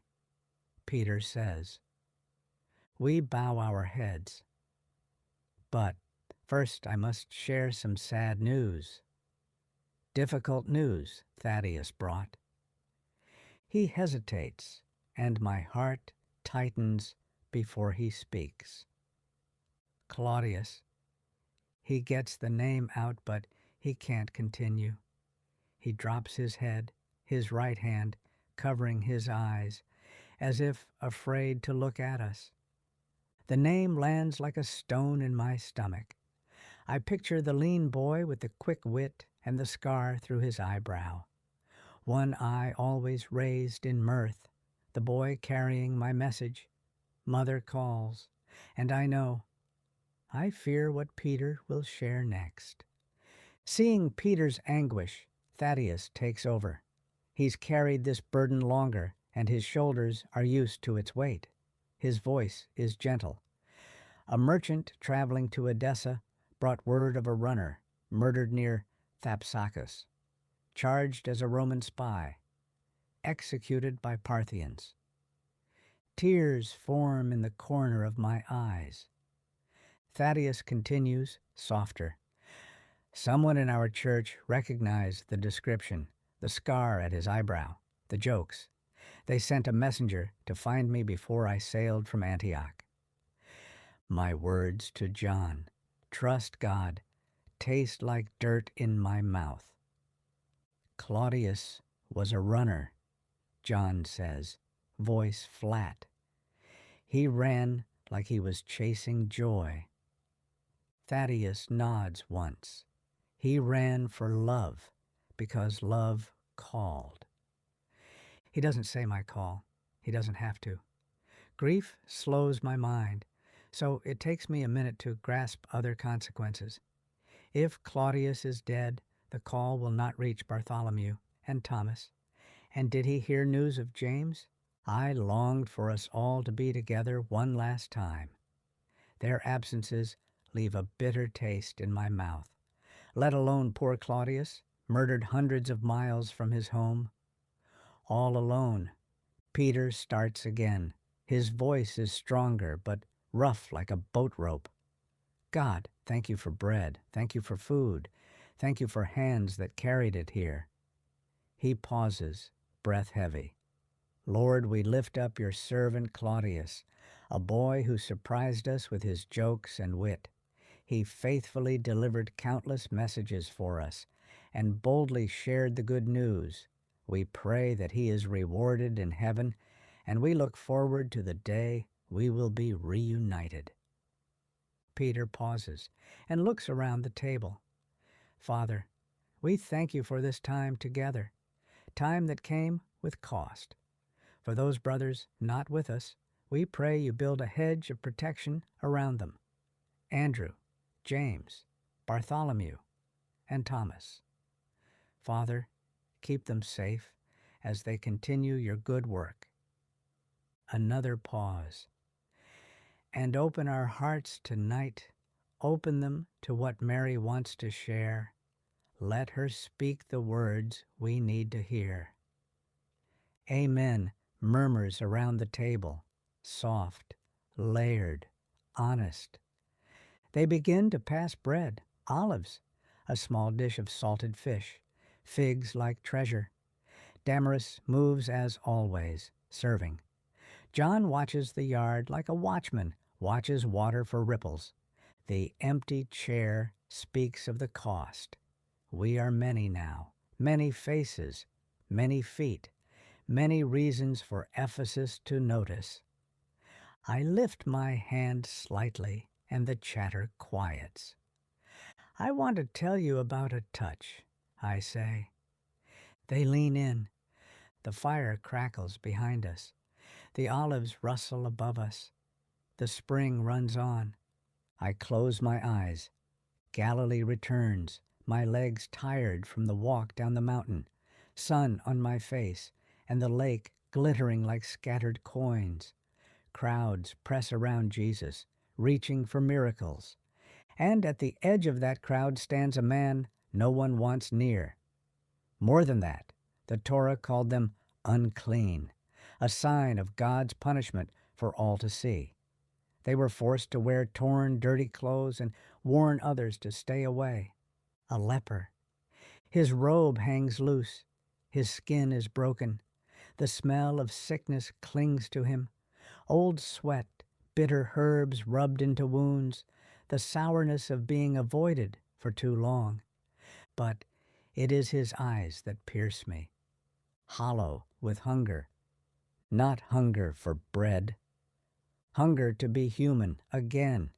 Peter says. We bow our heads. But first I must share some sad news. Difficult news Thaddeus brought. He hesitates, and my heart tightens before he speaks. Claudius. He gets the name out, but he can't continue. He drops his head, his right hand covering his eyes, as if afraid to look at us. The name lands like a stone in my stomach. I picture the lean boy with the quick wit and the scar through his eyebrow. One eye always raised in mirth, the boy carrying my message. Mother calls, and I know. I fear what Peter will share next. Seeing Peter's anguish, Thaddeus takes over. He's carried this burden longer, and his shoulders are used to its weight. His voice is gentle. A merchant traveling to Edessa brought word of a runner murdered near Thapsacus, charged as a Roman spy, executed by Parthians. Tears form in the corner of my eyes. Thaddeus continues, softer. Someone in our church recognized the description, the scar at his eyebrow, the jokes. They sent a messenger to find me before I sailed from Antioch. My words to John, trust God, taste like dirt in my mouth. Claudius was a runner, John says, voice flat. He ran like he was chasing joy. Thaddeus nods once. He ran for love because love called. He doesn't say my call. He doesn't have to. Grief slows my mind, so it takes me a minute to grasp other consequences. If Claudius is dead, the call will not reach Bartholomew and Thomas. And did he hear news of James? I longed for us all to be together one last time. Their absences leave a bitter taste in my mouth, let alone poor Claudius, murdered hundreds of miles from his home. All alone, Peter starts again. His voice is stronger, but rough like a boat rope. God, thank you for bread. Thank you for food. Thank you for hands that carried it here. He pauses, breath heavy. Lord, we lift up your servant Claudius, a boy who surprised us with his jokes and wit. He faithfully delivered countless messages for us, and boldly shared the good news. We pray that he is rewarded in heaven, and we look forward to the day we will be reunited. Peter pauses and looks around the table. Father, we thank you for this time together, time that came with cost. For those brothers not with us, we pray you build a hedge of protection around them. Andrew, James, Bartholomew, and Thomas. Father, keep them safe as they continue your good work. Another pause. And open our hearts tonight. Open them to what Mary wants to share. Let her speak the words we need to hear. Amen murmurs around the table, soft, layered, honest. They begin to pass bread, olives, a small dish of salted fish, figs like treasure. Damaris moves as always, serving. John watches the yard like a watchman watches water for ripples. The empty chair speaks of the cost. We are many now, many faces, many feet, many reasons for Ephesus to notice. I lift my hand slightly, and the chatter quiets. I want to tell you about a touch, I say. They lean in. The fire crackles behind us. The olives rustle above us. The spring runs on. I close my eyes. Galilee returns, my legs tired from the walk down the mountain, sun on my face, and the lake glittering like scattered coins. Crowds press around Jesus, reaching for miracles. And at the edge of that crowd stands a man no one wants near. More than that, the Torah called them unclean, a sign of God's punishment for all to see. They were forced to wear torn, dirty clothes and warn others to stay away. A leper. His robe hangs loose. His skin is broken. The smell of sickness clings to him. Old sweat, bitter herbs rubbed into wounds, the sourness of being avoided for too long. But it is his eyes that pierce me, hollow with hunger, not hunger for bread. Hunger to be human again.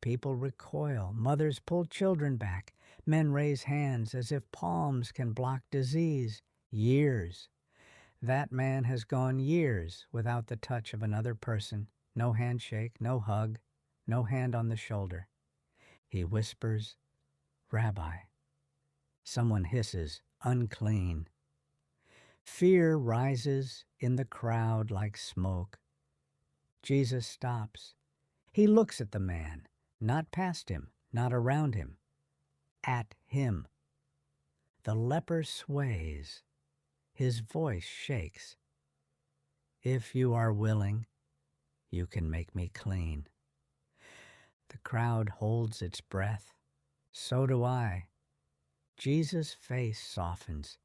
People recoil, mothers pull children back, men raise hands as if palms can block disease. Years. That man has gone years without the touch of another person. No handshake, no hug, no hand on the shoulder. He whispers, Rabbi. Someone hisses, unclean. Fear rises in the crowd like smoke. Jesus stops. He looks at the man, not past him, not around him, at him. The leper sways. His voice shakes. If you are willing, you can make me clean. The crowd holds its breath. So do I. Jesus' face softens.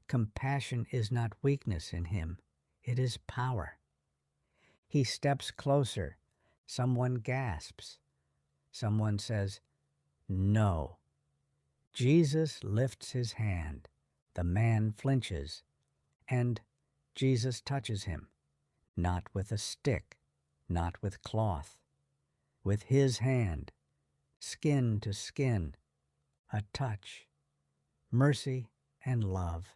Compassion is not weakness in him. It is power. He steps closer. Someone gasps. Someone says, no. Jesus lifts his hand. The man flinches. And Jesus touches him, not with a stick, not with cloth, with his hand, skin to skin, a touch, mercy and love.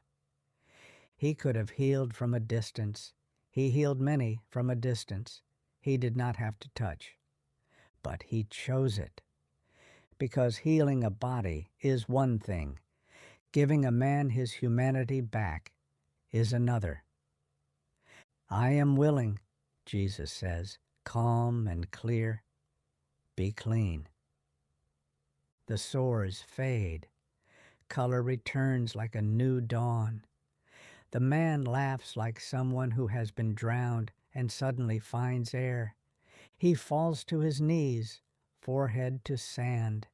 He could have healed from a distance. He healed many from a distance. He did not have to touch, but he chose it. Because healing a body is one thing, giving a man his humanity back is another. I am willing, Jesus says, calm and clear. Be clean. The sores fade. Color returns like a new dawn. The man laughs like someone who has been drowned and suddenly finds air. He falls to his knees, forehead to sand,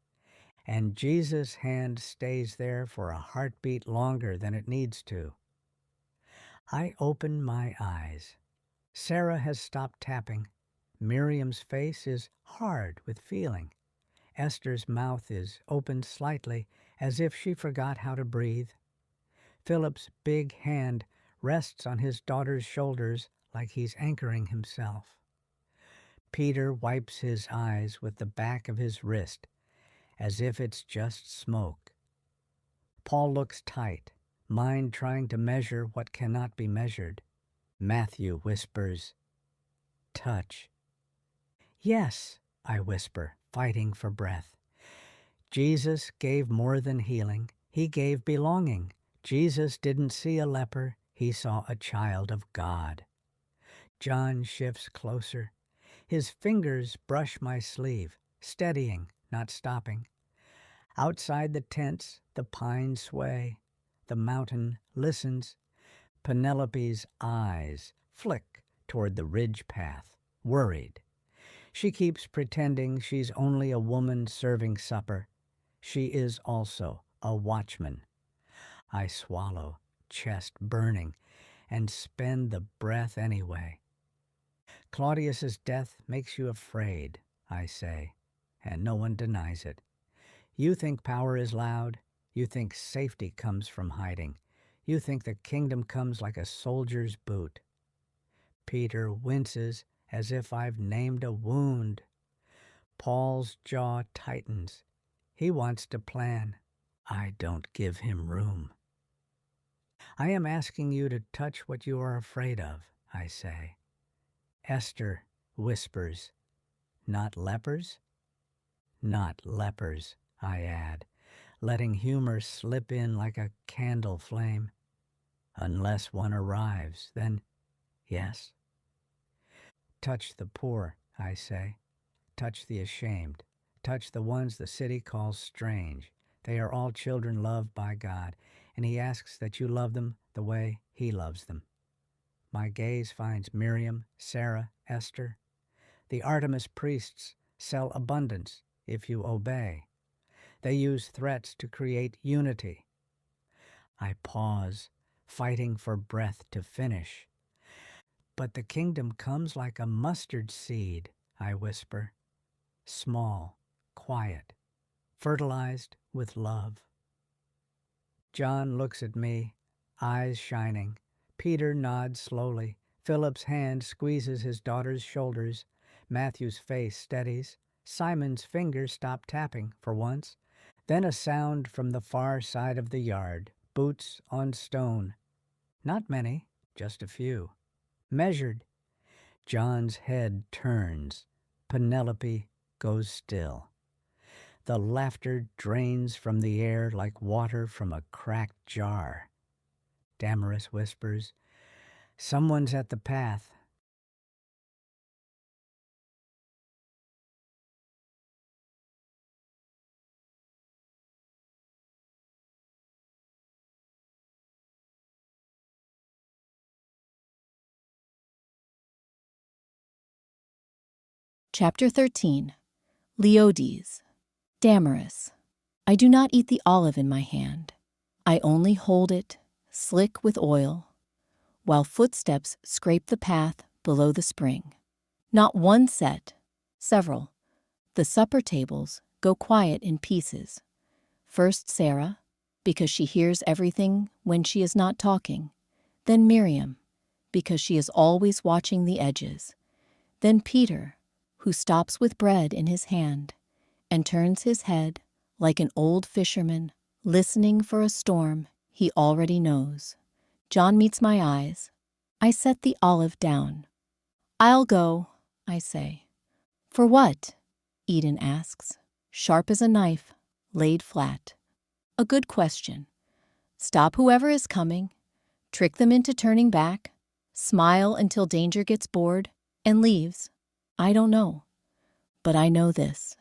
and Jesus' hand stays there for a heartbeat longer than it needs to. I open my eyes. Sarah has stopped tapping. Miriam's face is hard with feeling. Esther's mouth is opened slightly, as if she forgot how to breathe. Philip's big hand rests on his daughter's shoulders like he's anchoring himself. Peter wipes his eyes with the back of his wrist, as if it's just smoke. Paul looks tight, mind trying to measure what cannot be measured. Matthew whispers, "Touch." "Yes," I whisper, fighting for breath. Jesus gave more than healing. He gave belonging. Jesus didn't see a leper. He saw a child of God. John shifts closer. His fingers brush my sleeve, steadying, not stopping. Outside the tents, the pines sway. The mountain listens. Penelope's eyes flick toward the ridge path, worried. She keeps pretending she's only a woman serving supper. She is also a watchman. I swallow, chest burning, and spend the breath anyway. Claudius's death makes you afraid, I say, and no one denies it. You think power is loud. You think safety comes from hiding. You think the kingdom comes like a soldier's boot. Peter winces as if I've named a wound. Paul's jaw tightens. He wants to plan. I don't give him room. I am asking you to touch what you are afraid of, I say. Esther whispers, "Not lepers?" "Not lepers," I add, letting humor slip in like a candle flame. "Unless one arrives, then yes." Touch the poor, I say. Touch the ashamed. Touch the ones the city calls strange. They are all children loved by God, and he asks that you love them the way he loves them. My gaze finds Miriam, Sarah, Esther. The Artemis priests sell abundance if you obey. They use threats to create unity. I pause, fighting for breath to finish. But the kingdom comes like a mustard seed, I whisper. Small, quiet, fertilized with love. John looks at me, eyes shining. Peter nods slowly. Philip's hand squeezes his daughter's shoulders. Matthew's face steadies. Simon's fingers stop tapping for once. Then a sound from the far side of the yard. Boots on stone. Not many, just a few. Measured. John's head turns. Penelope goes still. The laughter drains from the air like water from a cracked jar. Damaris whispers, "Someone's at the path." Chapter 13. Leodes. Damaris. I do not eat the olive in my hand. I only hold it, slick with oil, while footsteps scrape the path below the spring. Not one set, several. The supper tables go quiet in pieces. First Sarah, because she hears everything when she is not talking. Then Miriam, because she is always watching the edges. Then Peter, who stops with bread in his hand and turns his head like an old fisherman listening for a storm he already knows. John meets my eyes. I set the olive down. "I'll go," I say. "For what?" Eden asks, sharp as a knife, laid flat. A good question. Stop whoever is coming, trick them into turning back, smile until danger gets bored and leaves. I don't know. But I know this.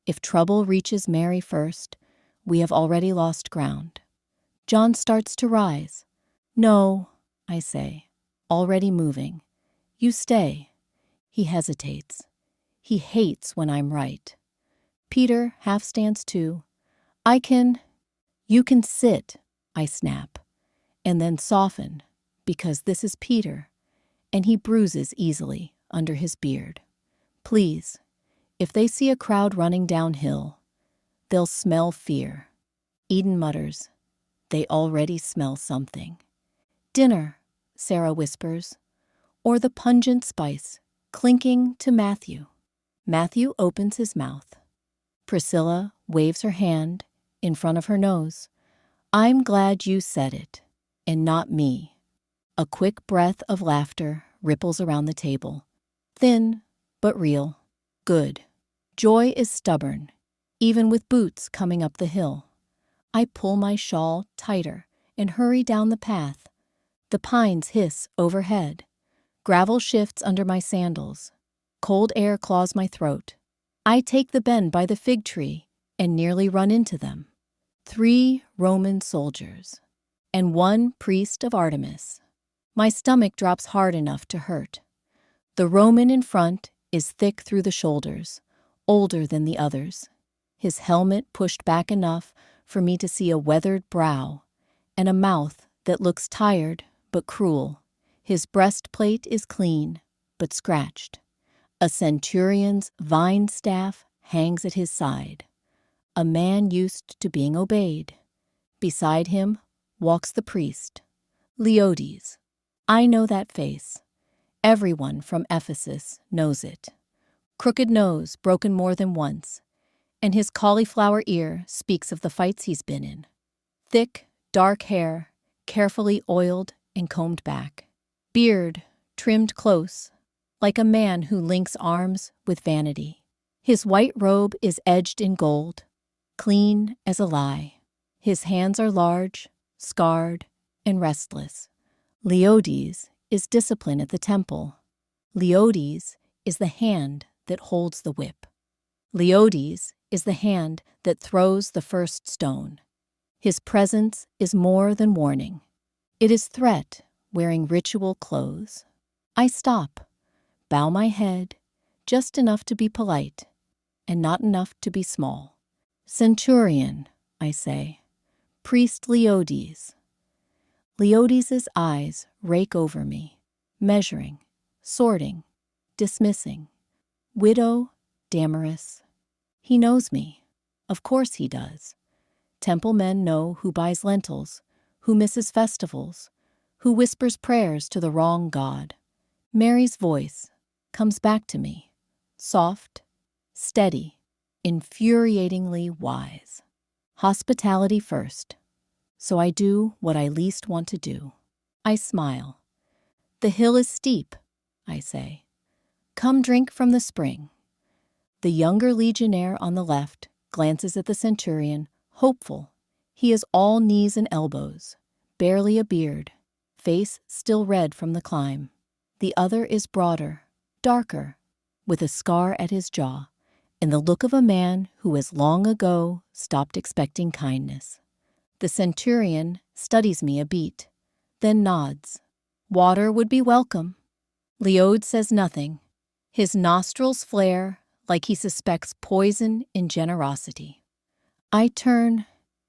If trouble reaches Mary first, we have already lost ground. John starts to rise. "No," I say, already moving. "You stay." He hesitates. He hates when I'm right. Peter half stands too. You can sit," I snap, and then soften, because this is Peter, and he bruises easily under his beard. "Please, if they see a crowd running downhill, they'll smell fear. Eden mutters, "They already smell something." "Dinner," Sarah whispers, or the pungent spice, clinking to Matthew. Matthew opens his mouth. Priscilla waves her hand in front of her nose. "I'm glad you said it, and not me." A quick breath of laughter ripples around the table. Thin, but real. Good. Joy is stubborn, even with boots coming up the hill. I pull my shawl tighter and hurry down the path. The pines hiss overhead. Gravel shifts under my sandals. Cold air claws my throat. I take the bend by the fig tree and nearly run into them. 3 Roman soldiers and 1 priest of Artemis. My stomach drops hard enough to hurt. The Roman in front is thick through the shoulders, older than the others. His helmet pushed back enough for me to see a weathered brow and a mouth that looks tired but cruel. His breastplate is clean but scratched. A centurion's vine staff hangs at his side. A man used to being obeyed. Beside him walks the priest, Leodes. I know that face. Everyone from Ephesus knows it. Crooked nose broken more than once, and his cauliflower ear speaks of the fights he's been in. Thick, dark hair, carefully oiled and combed back. Beard trimmed close, like a man who links arms with vanity. His white robe is edged in gold, clean as a lie. His hands are large, scarred, and restless. Leodes is discipline at the temple. Leodes is the hand that holds the whip. Leodes is the hand that throws the first stone. His presence is more than warning. It is threat wearing ritual clothes. I stop, bow my head, just enough to be polite, and not enough to be small. "Centurion," I say. "Priest Leodes." Leodes's eyes rake over me, measuring, sorting, dismissing. Widow Damaris. He knows me. Of course he does. Temple men know who buys lentils, who misses festivals, who whispers prayers to the wrong god. Mary's voice comes back to me, soft, steady, infuriatingly wise. Hospitality first. So I do what I least want to do. I smile. "The hill is steep," I say. "Come drink from the spring." The younger legionnaire on the left glances at the centurion, hopeful. He is all knees and elbows, barely a beard, face still red from the climb. The other is broader, darker, with a scar at his jaw, and the look of a man who has long ago stopped expecting kindness. The centurion studies me a beat, then nods. "Water would be welcome." Leode says nothing. His nostrils flare like he suspects poison in generosity. I turn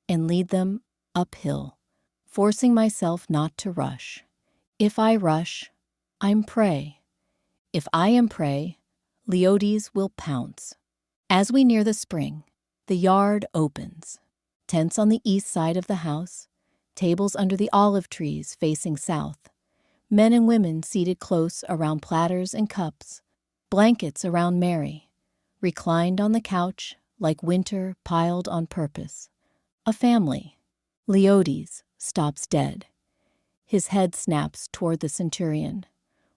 and lead them uphill, forcing myself not to rush. If I rush, I'm prey. If I am prey, Leodes will pounce. As we near the spring, the yard opens. Tents on the east side of the house, tables under the olive trees facing south, men and women seated close around platters and cups, blankets around Mary, reclined on the couch like winter piled on purpose. A family. Leodes stops dead. His head snaps toward the centurion.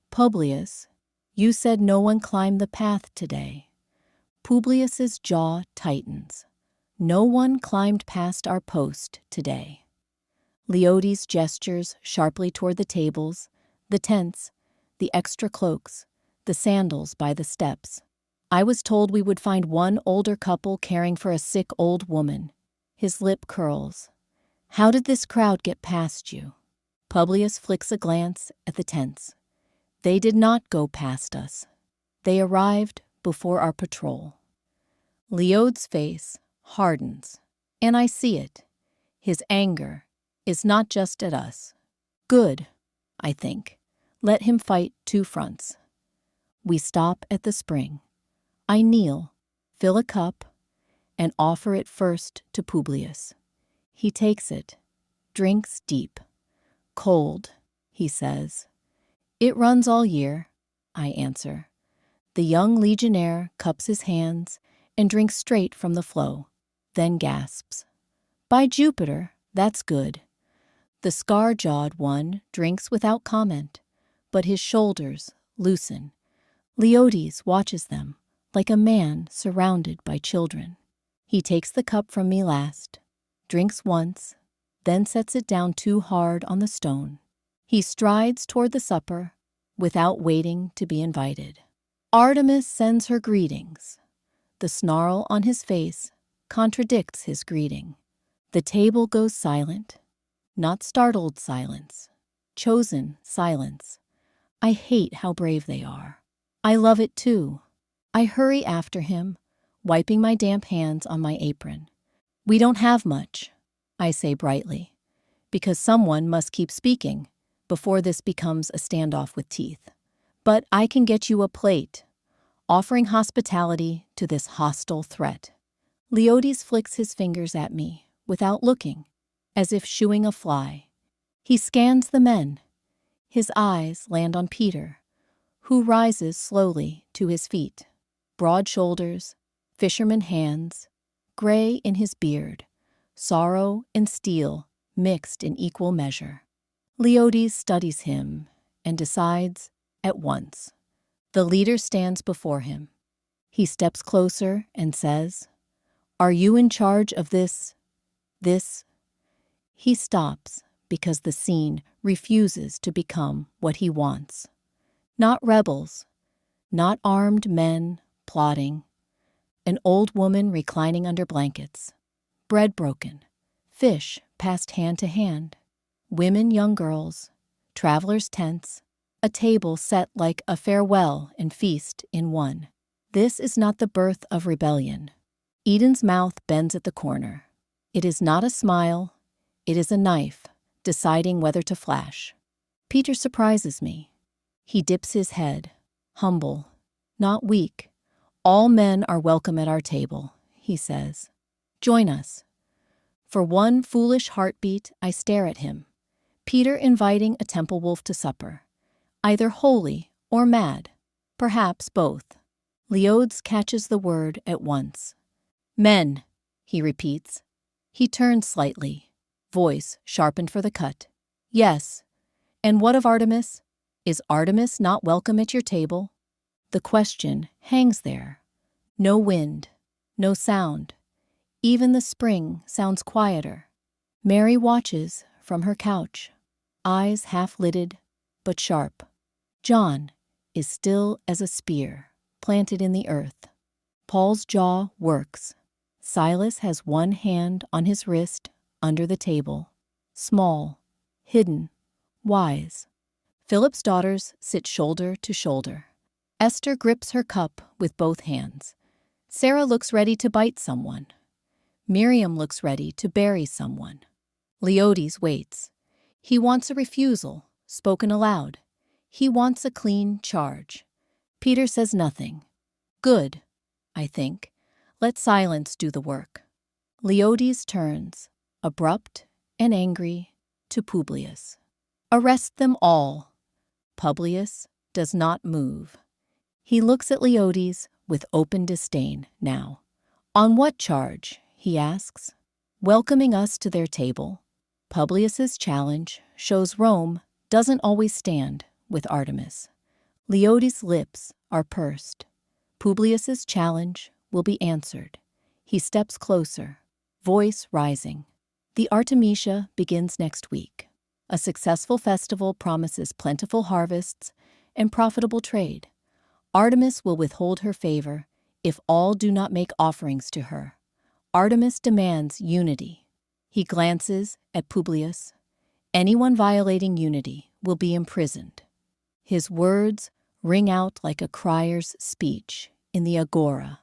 "Publius, you said no one climbed the path today." Publius's jaw tightens. "No one climbed past our post today." Leodes gestures sharply toward the tables, the tents, the extra cloaks, the sandals by the steps. "I was told we would find one older couple caring for a sick old woman." His lip curls. "How did this crowd get past you?" Publius flicks a glance at the tents. "They did not go past us. They arrived before our patrol." Leode's face hardens, and I see it. His anger is not just at us. Good, I think. Let him fight 2 fronts. We stop at the spring. I kneel, fill a cup, and offer it first to Publius. He takes it, drinks deep. Cold, he says. It runs all year, I answer. The young legionnaire cups his hands and drinks straight from the flow, then gasps. By Jupiter, that's good. The scar-jawed one drinks without comment, but his shoulders loosen. Leodes watches them, like a man surrounded by children. He takes the cup from me last, drinks once, then sets it down too hard on the stone. He strides toward the supper without waiting to be invited. Artemis sends her greetings. The snarl on his face contradicts his greeting. The table goes silent, not startled silence, chosen silence. I hate how brave they are. I love it too. I hurry after him, wiping my damp hands on my apron. We don't have much, I say brightly, because someone must keep speaking before this becomes a standoff with teeth. But I can get you a plate, offering hospitality to this hostile threat. Leodes flicks his fingers at me without looking, as if shooing a fly. He scans the men. His eyes land on Peter, who rises slowly to his feet. Broad shoulders, fisherman hands, gray in his beard, sorrow and steel mixed in equal measure. Leodes studies him and decides at once. The leader stands before him. He steps closer and says, "Are you in charge of this?" He stops because the scene refuses to become what he wants. Not rebels, not armed men plotting, an old woman reclining under blankets, bread broken, fish passed hand to hand, women, young girls, travelers' tents, a table set like a farewell and feast in one. This is not the birth of rebellion. Eden's mouth bends at the corner. It is not a smile, it is a knife, deciding whether to flash. Peter surprises me. He dips his head, humble, not weak. All men are welcome at our table, he says. Join us. For one foolish heartbeat, I stare at him. Peter inviting a temple wolf to supper. Either holy or mad, perhaps both. Leodes catches the word at once. Men, he repeats. He turns slightly, voice sharpened for the cut. Yes. And what of Artemis? Is Artemis not welcome at your table? The question hangs there. No wind, no sound. Even the spring sounds quieter. Mary watches from her couch, eyes half-lidded but sharp. John is still as a spear planted in the earth. Paul's jaw works. Silas has one hand on his wrist under the table, small, hidden, wise. Philip's daughters sit shoulder to shoulder. Esther grips her cup with both hands. Sarah looks ready to bite someone. Miriam looks ready to bury someone. Leodes waits. He wants a refusal, spoken aloud. He wants a clean charge. Peter says nothing. Good, I think. Let silence do the work. Leodes turns, abrupt and angry, to Publius. Arrest them all. Publius does not move. He looks at Leodes with open disdain now. On what charge? He asks. Welcoming us to their table. Publius's challenge shows Rome doesn't always stand with Artemis. Leodes' lips are pursed. Publius's challenge will be answered. He steps closer, voice rising. The Artemisia begins next week. A successful festival promises plentiful harvests and profitable trade. Artemis will withhold her favor if all do not make offerings to her. Artemis demands unity. He glances at Publius. Anyone violating unity will be imprisoned. His words ring out like a crier's speech in the agora.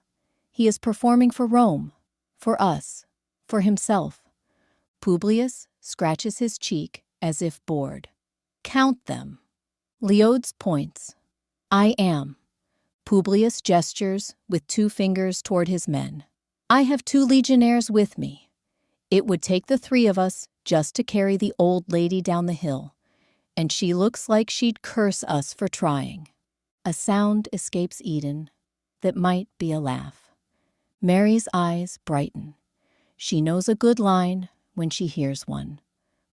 He is performing for Rome, for us, for himself. Publius scratches his cheek as if bored. Count them. Leodes points. I am. Publius gestures with 2 fingers toward his men. I have 2 legionnaires with me. It would take the three of us just to carry the old lady down the hill, and she looks like she'd curse us for trying. A sound escapes Eden that might be a laugh. Mary's eyes brighten. She knows a good line when she hears one.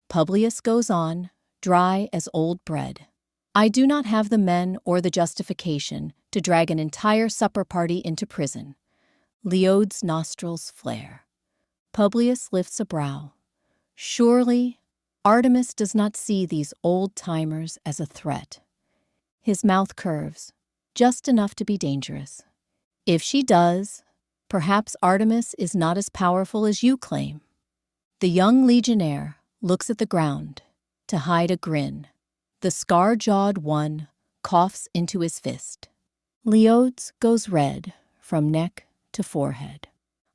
Publius goes on, dry as old bread. I do not have the men or the justification to drag an entire supper party into prison. Leode's nostrils flare. Publius lifts a brow. Surely, Artemis does not see these old-timers as a threat. His mouth curves, just enough to be dangerous. If she does, perhaps Artemis is not as powerful as you claim. The young legionnaire looks at the ground to hide a grin. The scar-jawed one coughs into his fist. Leode's goes red from neck to forehead.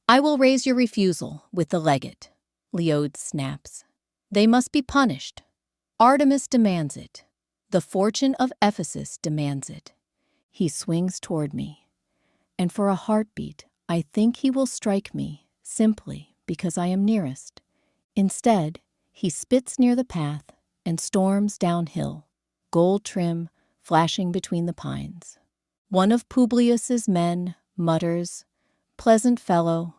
I will raise your refusal with the legate, Leode snaps. They must be punished. Artemis demands it. The fortune of Ephesus demands it. He swings toward me, and for a heartbeat, I think he will strike me simply because I am nearest. Instead, he spits near the path and storms downhill, gold trim flashing between the pines. One of Publius's men mutters, "Pleasant fellow,"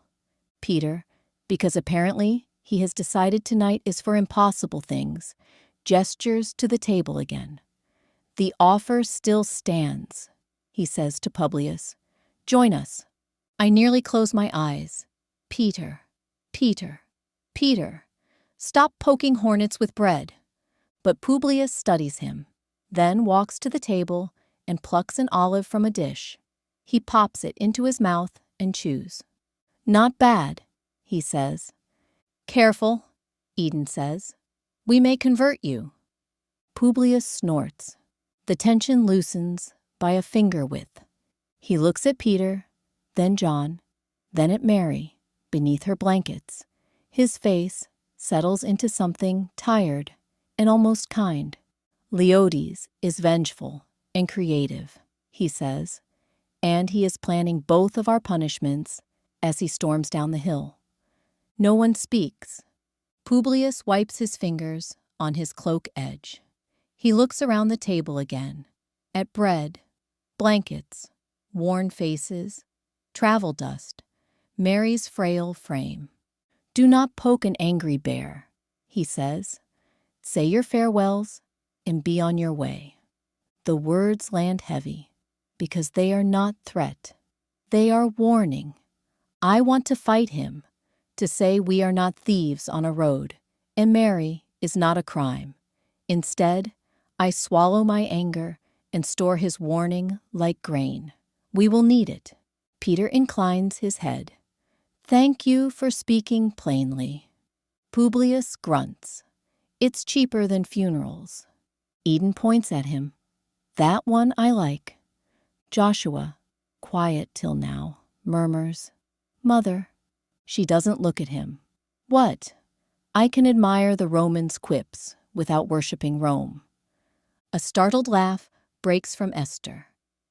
Peter, because apparently he has decided tonight is for impossible things, gestures to the table again. "The offer still stands," he says to Publius. "Join us." I nearly close my eyes. Peter, Peter, Peter, stop poking hornets with bread. But Publius studies him, then walks to the table and plucks an olive from a dish. He pops it into his mouth and chews. "Not bad," he says. "Careful," Eden says. "We may convert you." Publius snorts. The tension loosens by a finger width. He looks at Peter, then John, then at Mary, beneath her blankets. His face settles into something tired and almost kind. Leodes is vengeful and creative, he says, and he is planning both of our punishments as he storms down the hill. No one speaks. Publius wipes his fingers on his cloak edge. He looks around the table again, at bread, blankets, worn faces, travel dust, Mary's frail frame. "Do not poke an angry bear," he says. "Say your farewells and be on your way." The words land heavy because they are not threat. They are warning. I want to fight him, to say we are not thieves on a road, and Mary is not a crime. Instead, I swallow my anger and store his warning like grain. We will need it. Peter inclines his head. "Thank you for speaking plainly." Publius grunts. "It's cheaper than funerals." Eden points at him. "That one I like." Joshua, quiet till now, murmurs, "Mother." She doesn't look at him. "What?" "I can admire the Romans' quips without worshiping Rome." A startled laugh breaks from Esther.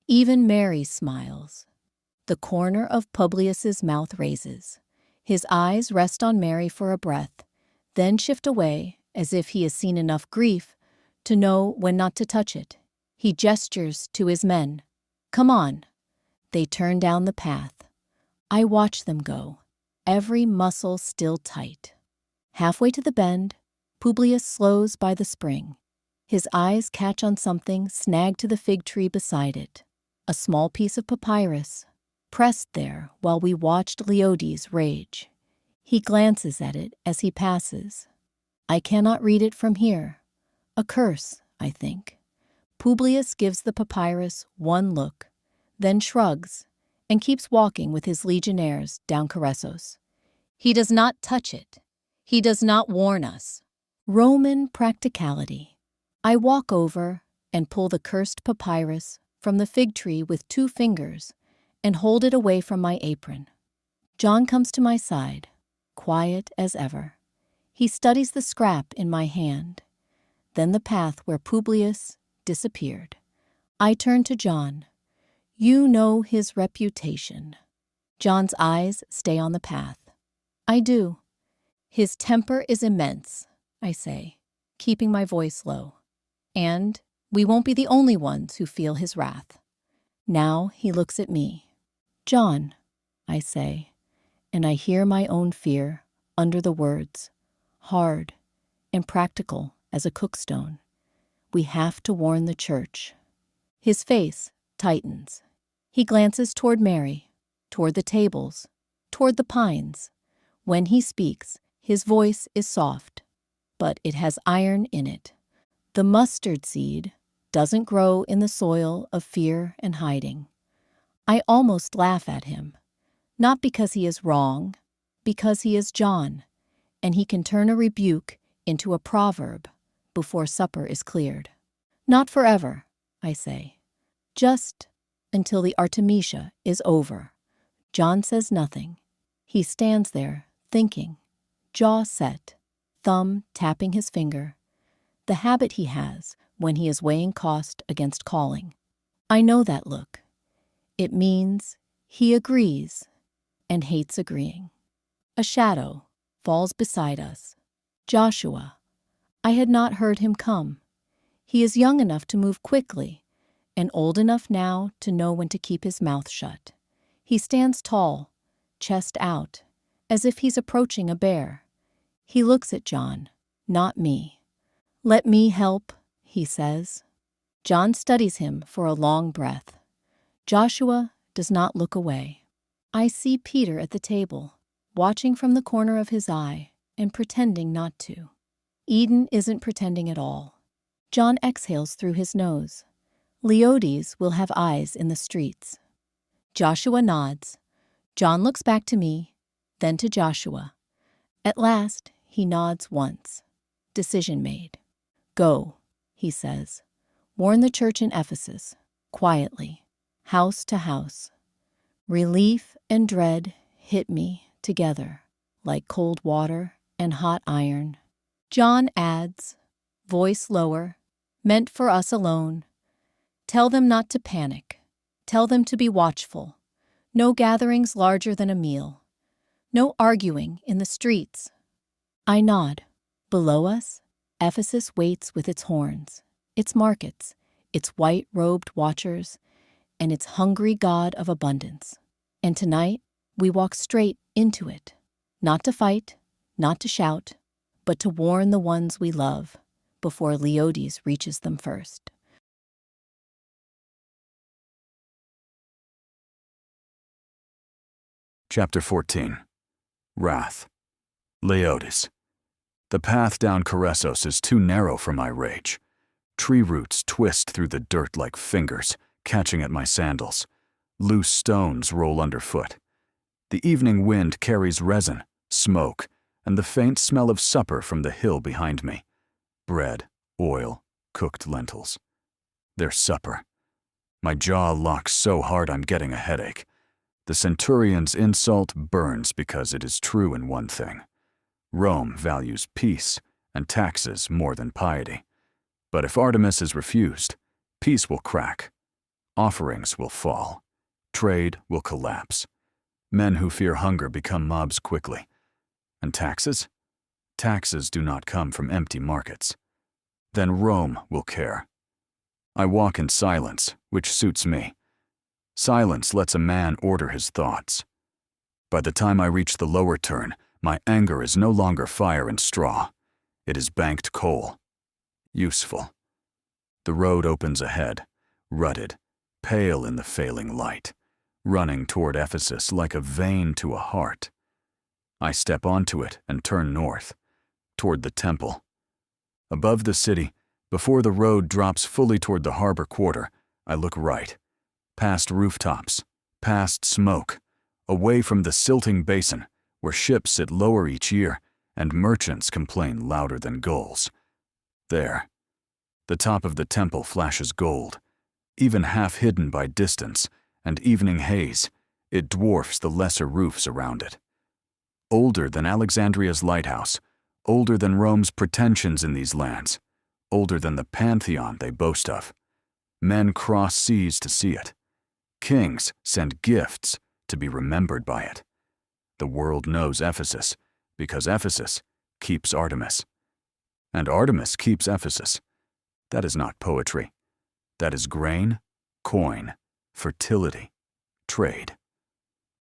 Even Mary smiles. The corner of Publius's mouth raises. His eyes rest on Mary for a breath, then shift away as if he has seen enough grief to know when not to touch it. He gestures to his men. "Come on." They turn down the path. I watch them go, every muscle still tight. Halfway to the bend, Publius slows by the spring. His eyes catch on something snagged to the fig tree beside it, a small piece of papyrus, pressed there while we watched Leodes rage. He glances at it as he passes. I cannot read it from here. A curse, I think. Publius gives the papyrus one look, then shrugs and keeps walking with his legionnaires down Caressos. He does not touch it. He does not warn us. Roman practicality. I walk over and pull the cursed papyrus from the fig tree with 2 fingers and hold it away from my apron. John comes to my side, quiet as ever. He studies the scrap in my hand, then the path where Publius disappeared. I turn to John. You know his reputation. John's eyes stay on the path. I do. His temper is immense, I say, keeping my voice low. And we won't be the only ones who feel his wrath. Now he looks at me. John, I say, and I hear my own fear under the words, hard and practical as a cookstone. We have to warn the church. His face tightens. He glances toward Mary, toward the tables, toward the pines. When he speaks, his voice is soft, but it has iron in it. The mustard seed doesn't grow in the soil of fear and hiding. I almost laugh at him, not because he is wrong, because he is John, and he can turn a rebuke into a proverb before supper is cleared. Not forever, I say. Just until the Artemisia is over. John says nothing. He stands there, thinking, jaw set, thumb tapping his finger, the habit he has when he is weighing cost against calling. I know that look. It means he agrees and hates agreeing. A shadow falls beside us. Joshua. I had not heard him come. He is young enough to move quickly and old enough now to know when to keep his mouth shut. He stands tall, chest out, as if he's approaching a bear. He looks at John, not me. Let me help, he says. John studies him for a long breath. Joshua does not look away. I see Peter at the table, watching from the corner of his eye and pretending not to. Eden isn't pretending at all. John exhales through his nose. Leodes will have eyes in the streets. Joshua nods. John looks back to me, then to Joshua. At last, he nods once. Decision made. Go, he says. Warn the church in Ephesus, quietly, house to house. Relief and dread hit me together, like cold water and hot iron. John adds, voice lower, meant for us alone. Tell them not to panic. Tell them to be watchful. No gatherings larger than a meal. No arguing in the streets. I nod. Below us, Ephesus waits with its horns, its markets, its white-robed watchers, and its hungry god of abundance. And tonight, we walk straight into it, not to fight, not to shout, but to warn the ones we love before Leodes reaches them first. Chapter 14. Wrath. Leodes. The path down Caressos is too narrow for my rage. Tree roots twist through the dirt like fingers, catching at my sandals. Loose stones roll underfoot. The evening wind carries resin, smoke, and the faint smell of supper from the hill behind me. Bread, oil, cooked lentils. Their supper. My jaw locks so hard I'm getting a headache. The centurion's insult burns because it is true in one thing. Rome values peace and taxes more than piety. But if Artemis is refused, peace will crack. Offerings will fall. Trade will collapse. Men who fear hunger become mobs quickly. And taxes? Taxes do not come from empty markets. Then Rome will care. I walk in silence, which suits me. Silence lets a man order his thoughts. By the time I reach the lower turn, my anger is no longer fire and straw. It is banked coal. Useful. The road opens ahead, rutted, pale in the failing light, running toward Ephesus like a vein to a heart. I step onto it and turn north, toward the temple. Above the city, before the road drops fully toward the harbor quarter, I look right, past rooftops, past smoke, away from the silting basin, where ships sit lower each year and merchants complain louder than gulls. There, the top of the temple flashes gold. Even half hidden by distance and evening haze, it dwarfs the lesser roofs around it. Older than Alexandria's lighthouse, older than Rome's pretensions in these lands, older than the pantheon they boast of. Men cross seas to see it. Kings send gifts to be remembered by it. The world knows Ephesus, because Ephesus keeps Artemis. And Artemis keeps Ephesus. That is not poetry. That is grain, coin, fertility, trade.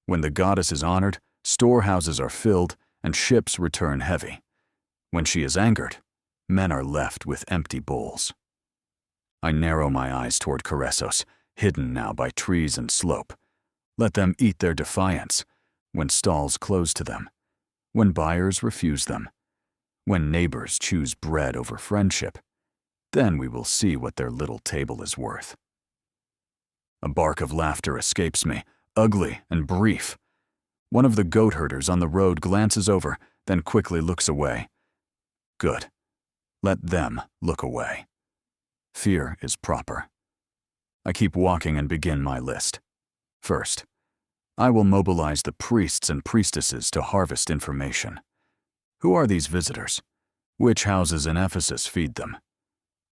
When the goddess is honored, storehouses are filled, and ships return heavy. When she is angered, men are left with empty bowls. I narrow my eyes toward Caressos, hidden now by trees and slope. Let them eat their defiance, when stalls close to them, when buyers refuse them, when neighbors choose bread over friendship. Then we will see what their little table is worth. A bark of laughter escapes me, ugly and brief. One of the goat herders on the road glances over, then quickly looks away. Good. Let them look away. Fear is proper. I keep walking and begin my list. First, I will mobilize the priests and priestesses to harvest information. Who are these visitors? Which houses in Ephesus feed them?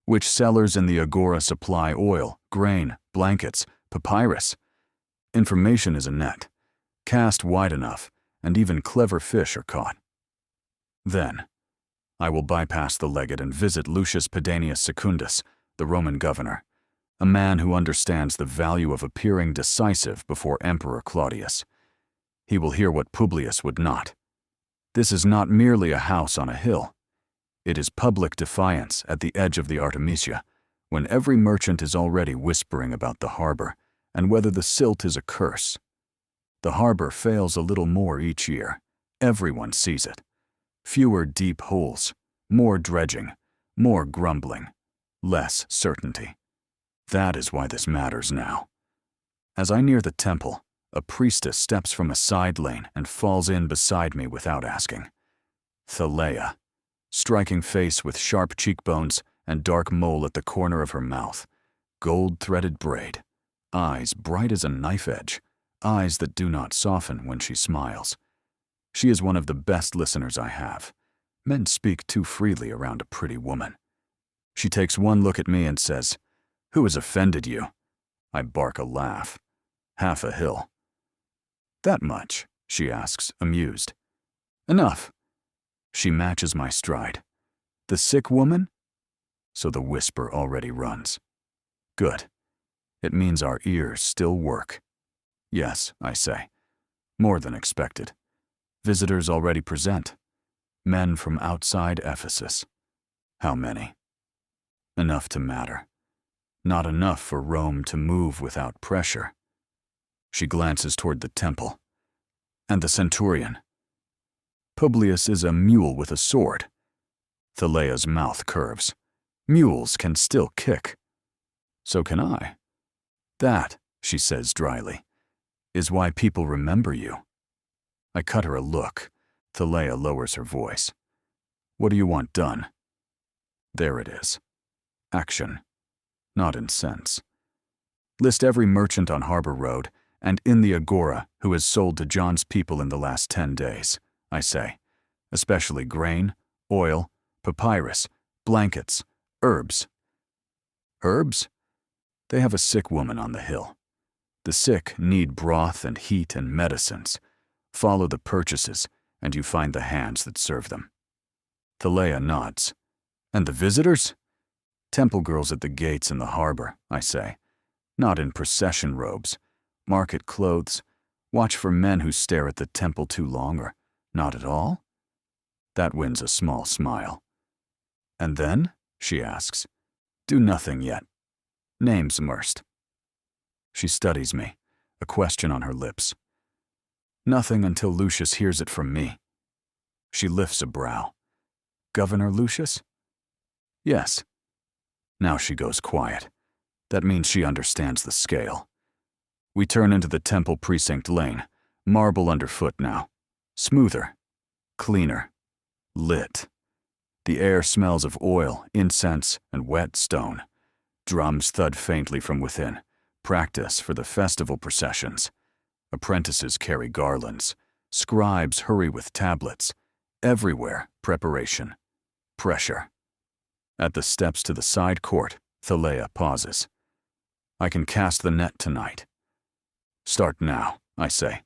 Which cellars in the agora supply oil, grain, blankets, papyrus? Information is a net. Cast wide enough, and even clever fish are caught. Then, I will bypass the legate and visit Lucius Pedanius Secundus, the Roman governor, a man who understands the value of appearing decisive before Emperor Claudius. He will hear what Publius would not. This is not merely a house on a hill. It is public defiance at the edge of the Artemisia, when every merchant is already whispering about the harbor and whether the silt is a curse. The harbor fails a little more each year. Everyone sees it. Fewer deep holes, more dredging, more grumbling, less certainty. That is why this matters now. As I near the temple, a priestess steps from a side lane and falls in beside me without asking. Thaleia, striking face with sharp cheekbones and dark mole at the corner of her mouth, gold-threaded braid, eyes bright as a knife edge, eyes that do not soften when she smiles. She is one of the best listeners I have. Men speak too freely around a pretty woman. She takes one look at me and says, "Who has offended you?" I bark a laugh. Half a hill. "That much?" she asks, amused. "Enough." She matches my stride. "The sick woman?" So the whisper already runs. Good. It means our ears still work. Yes, I say. More than expected. Visitors already present. Men from outside Ephesus. How many? Enough to matter. Not enough for Rome to move without pressure. She glances toward the temple. And the centurion. Publius is a mule with a sword. Thaleia's mouth curves. Mules can still kick. So can I. That, she says dryly, is why people remember you. I cut her a look. Thaleia lowers her voice. What do you want done? There it is. Action. Not in sense. List every merchant on Harbor Road and in the agora who has sold to John's people in the last 10 days, I say, especially grain, oil, papyrus, blankets, herbs. Herbs? They have a sick woman on the hill. The sick need broth and heat and medicines. Follow the purchases, and you find the hands that serve them. Thaleia nods. And the visitors? Temple girls at the gates in the harbor, I say. Not in procession robes. Market clothes. Watch for men who stare at the temple too long or not at all. That wins a small smile. And then, she asks, do nothing yet. Names immersed. She studies me, a question on her lips. Nothing until Lucius hears it from me. She lifts a brow. Governor Lucius? Yes. Now she goes quiet. That means she understands the scale. We turn into the temple precinct lane, marble underfoot now. Smoother, cleaner, lit. The air smells of oil, incense, and wet stone. Drums thud faintly from within. Practice for the festival processions. Apprentices carry garlands. Scribes hurry with tablets. Everywhere, preparation. Pressure. At the steps to the side court, Thaleia pauses. I can cast the net tonight. Start now, I say.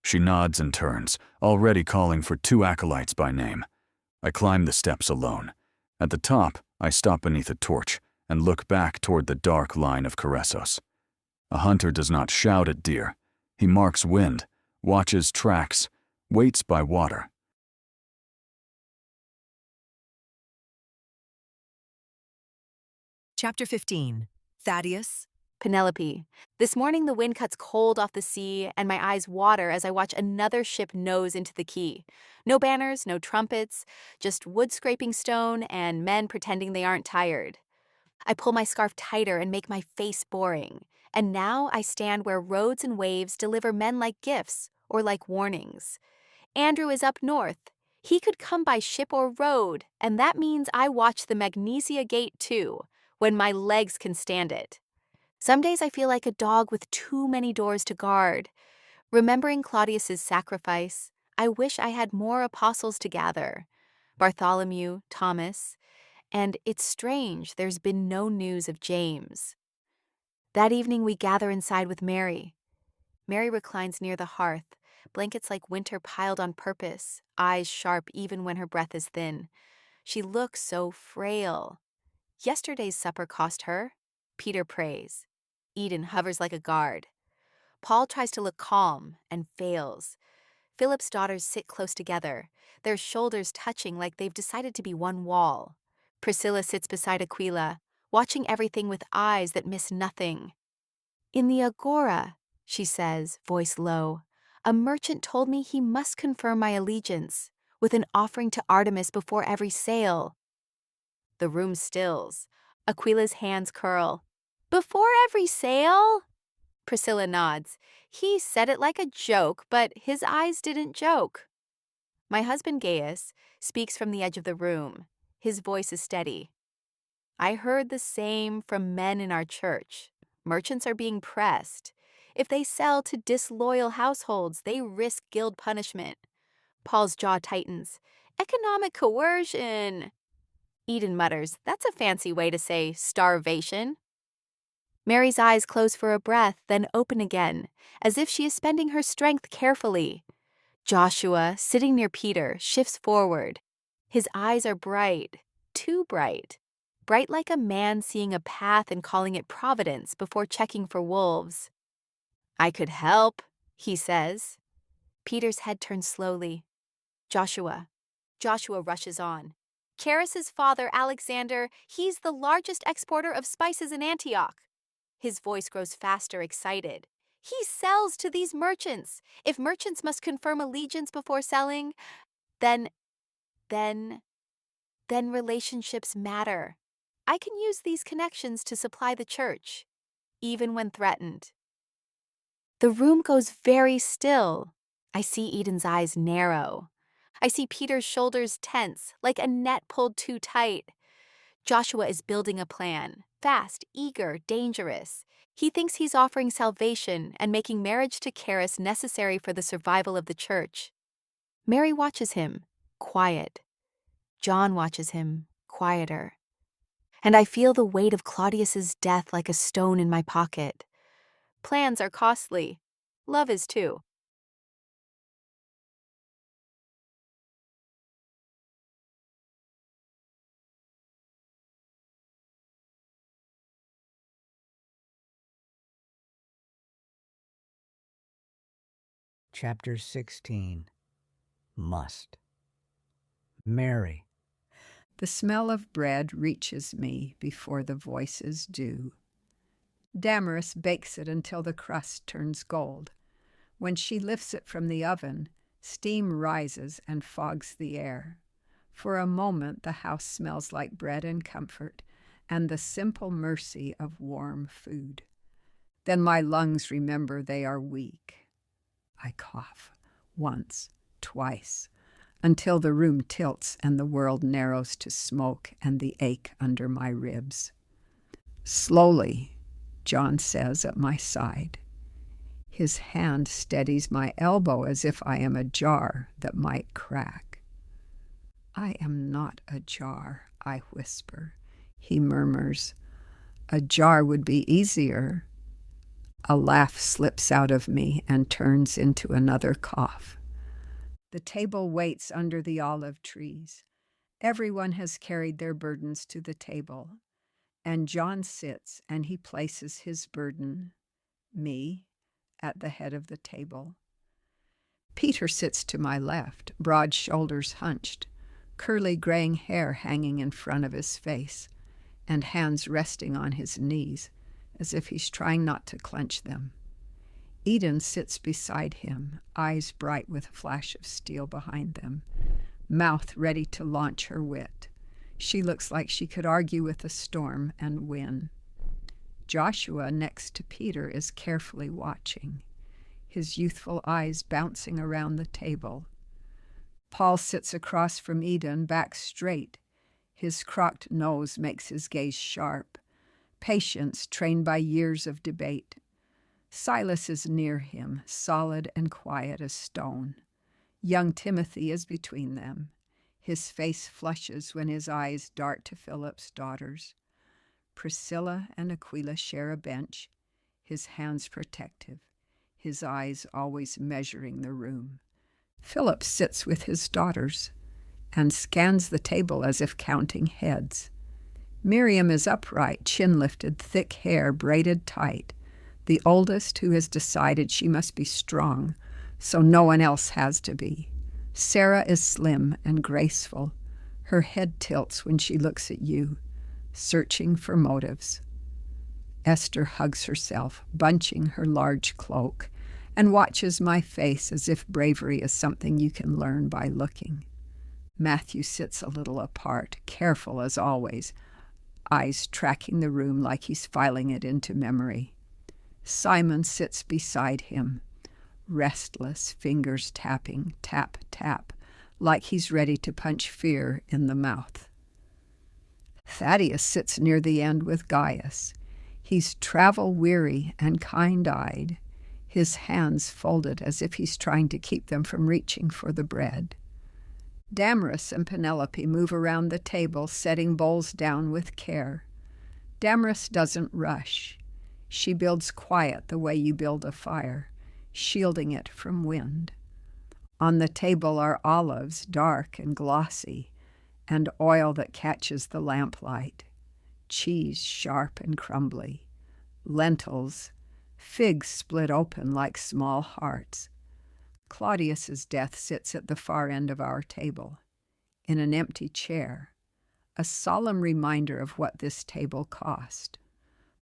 She nods and turns, already calling for 2 acolytes by name. I climb the steps alone. At the top, I stop beneath a torch and look back toward the dark line of Caressos. A hunter does not shout at deer. He marks wind, watches tracks, waits by water. Chapter 15. Thaddeus. Penelope. This morning the wind cuts cold off the sea, and my eyes water as I watch another ship nose into the quay. No banners, no trumpets, just wood scraping stone and men pretending they aren't tired. I pull my scarf tighter and make my face boring. And now I stand where roads and waves deliver men like gifts or like warnings. Andrew is up north. He could come by ship or road, and that means I watch the Magnesia Gate too, when my legs can stand it. Some days I feel like a dog with too many doors to guard. Remembering Claudius's sacrifice, I wish I had more apostles to gather. Bartholomew, Thomas, and it's strange there's been no news of James. That evening we gather inside with Mary. Mary reclines near the hearth, blankets like winter piled on purpose, eyes sharp even when her breath is thin. She looks so frail. Yesterday's supper cost her. Peter prays. Eden hovers like a guard. Paul tries to look calm and fails. Philip's daughters sit close together, their shoulders touching like they've decided to be one wall. Priscilla sits beside Aquila, watching everything with eyes that miss nothing. In the agora, she says, voice low, a merchant told me he must confirm my allegiance with an offering to Artemis before every sale. The room stills. Aquila's hands curl. Before every sale? Priscilla nods. He said it like a joke, but his eyes didn't joke. My husband Gaius speaks from the edge of the room. His voice is steady. I heard the same from men in our church. Merchants are being pressed. If they sell to disloyal households, they risk guild punishment. Paul's jaw tightens. Economic coercion. Eden mutters, that's a fancy way to say starvation. Mary's eyes close for a breath, then open again, as if she is spending her strength carefully. Joshua, sitting near Peter, shifts forward. His eyes are bright, too bright. Bright like a man seeing a path and calling it providence before checking for wolves. I could help, he says. Peter's head turns slowly. Joshua rushes on. Charis's father, Alexander, he's the largest exporter of spices in Antioch. His voice grows faster, excited. He sells to these merchants. If merchants must confirm allegiance before selling, then relationships matter. I can use these connections to supply the church, even when threatened. The room goes very still. I see Eden's eyes narrow. I see Peter's shoulders tense, like a net pulled too tight. Joshua is building a plan, fast, eager, dangerous. He thinks he's offering salvation and making marriage to Charis necessary for the survival of the church. Mary watches him, quiet. John watches him, quieter. And I feel the weight of Claudius's death like a stone in my pocket. Plans are costly. Love is too. Chapter 16. Must. Mary. The smell of bread reaches me before the voices do. Damaris bakes it until the crust turns gold. When she lifts it from the oven, steam rises and fogs the air. For a moment, the house smells like bread and comfort and the simple mercy of warm food. Then my lungs remember they are weak. I cough, once, twice, until the room tilts and the world narrows to smoke and the ache under my ribs. Slowly, John says at my side. His hand steadies my elbow as if I am a jar that might crack. I am not a jar, I whisper. He murmurs, a jar would be easier. A laugh slips out of me and turns into another cough. The table waits under the olive trees. Everyone has carried their burdens to the table, and John sits and he places his burden, me, at the head of the table. Peter sits to my left, broad shoulders hunched, curly graying hair hanging in front of his face, and hands resting on his knees, as if he's trying not to clench them. Eden sits beside him, eyes bright with a flash of steel behind them, mouth ready to launch her wit. She looks like she could argue with a storm and win. Joshua, next to Peter, is carefully watching, his youthful eyes bouncing around the table. Paul sits across from Eden, back straight. His crocked nose makes his gaze sharp. Patience trained by years of debate. Silas is near him, solid and quiet as stone. Young Timothy is between them. His face flushes when his eyes dart to Philip's daughters. Priscilla and Aquila share a bench, his hands protective, his eyes always measuring the room. Philip sits with his daughters and scans the table as if counting heads. Miriam is upright, chin lifted, thick hair braided tight, the oldest who has decided she must be strong, so no one else has to be. Sarah is slim and graceful. Her head tilts when she looks at you, searching for motives. Esther hugs herself, bunching her large cloak, and watches my face as if bravery is something you can learn by looking. Matthew sits a little apart, careful as always, eyes tracking the room like he's filing it into memory. Simon sits beside him, restless, fingers tapping, tap, tap, like he's ready to punch fear in the mouth. Thaddeus sits near the end with Gaius. He's travel-weary and kind-eyed, his hands folded as if he's trying to keep them from reaching for the bread. Damaris and Penelope move around the table, setting bowls down with care. Damaris doesn't rush. She builds quiet the way you build a fire, shielding it from wind. On the table are olives, dark and glossy, and oil that catches the lamplight, cheese sharp and crumbly, lentils, figs split open like small hearts. Claudius's death sits at the far end of our table, in an empty chair, a solemn reminder of what this table cost.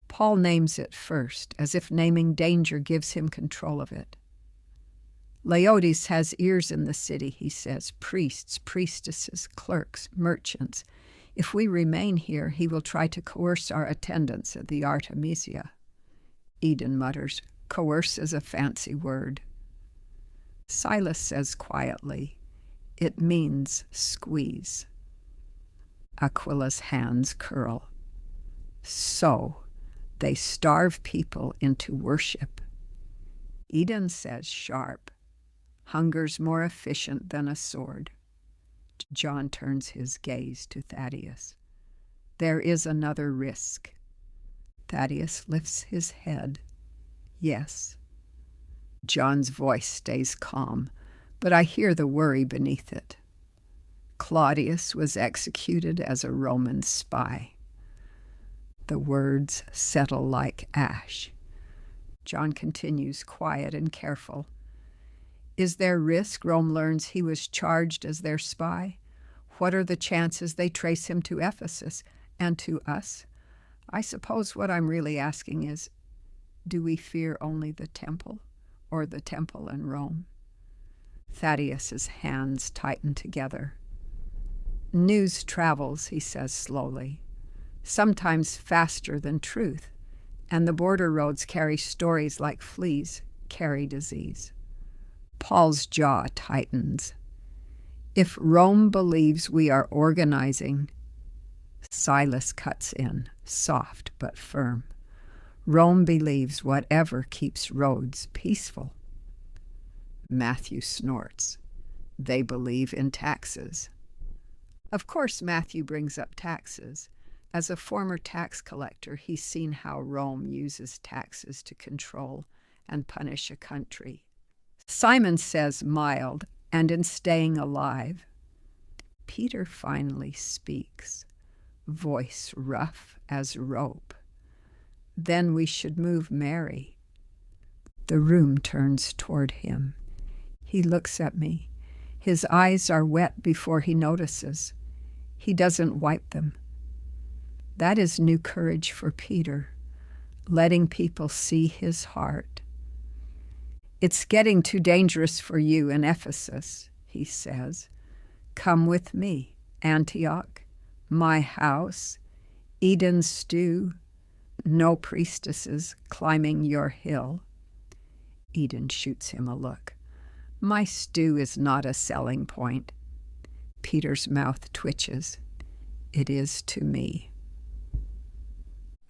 Paul names it first, as if naming danger gives him control of it. Laodice has ears in the city, he says, priests, priestesses, clerks, merchants. If we remain here, he will try to coerce our attendance at the Artemisia. Eden mutters, coerce is a fancy word. Silas says quietly, it means squeeze. Aquila's hands curl. So, they starve people into worship. Eden says sharp, hunger's more efficient than a sword. John turns his gaze to Thaddeus. There is another risk. Thaddeus lifts his head. Yes. John's voice stays calm, but I hear the worry beneath it. Claudius was executed as a Roman spy. The words settle like ash. John continues, quiet and careful. Is there risk Rome learns he was charged as their spy? What are the chances they trace him to Ephesus and to us? I suppose what I'm really asking is, do we fear only the temple or the temple and Rome? Thaddeus's hands tighten together. News travels, he says slowly, sometimes faster than truth, and the border roads carry stories like fleas carry disease. Paul's jaw tightens. If Rome believes we are organizing, Silas cuts in, soft but firm. Rome believes whatever keeps roads peaceful. Matthew snorts. They believe in taxes. Of course Matthew brings up taxes, As a former tax collector, he's seen how Rome uses taxes to control and punish a country. Simon says mild, and in staying alive. Peter finally speaks, voice rough as rope. Then we should move Mary. The room turns toward him. He looks at me. His eyes are wet before he notices. He doesn't wipe them. That is new courage for Peter, letting people see his heart. It's getting too dangerous for you in Ephesus, he says. Come with me, Antioch, my house, Eden's stew, no priestesses climbing your hill. Eden shoots him a look. My stew is not a selling point. Peter's mouth twitches. It is to me.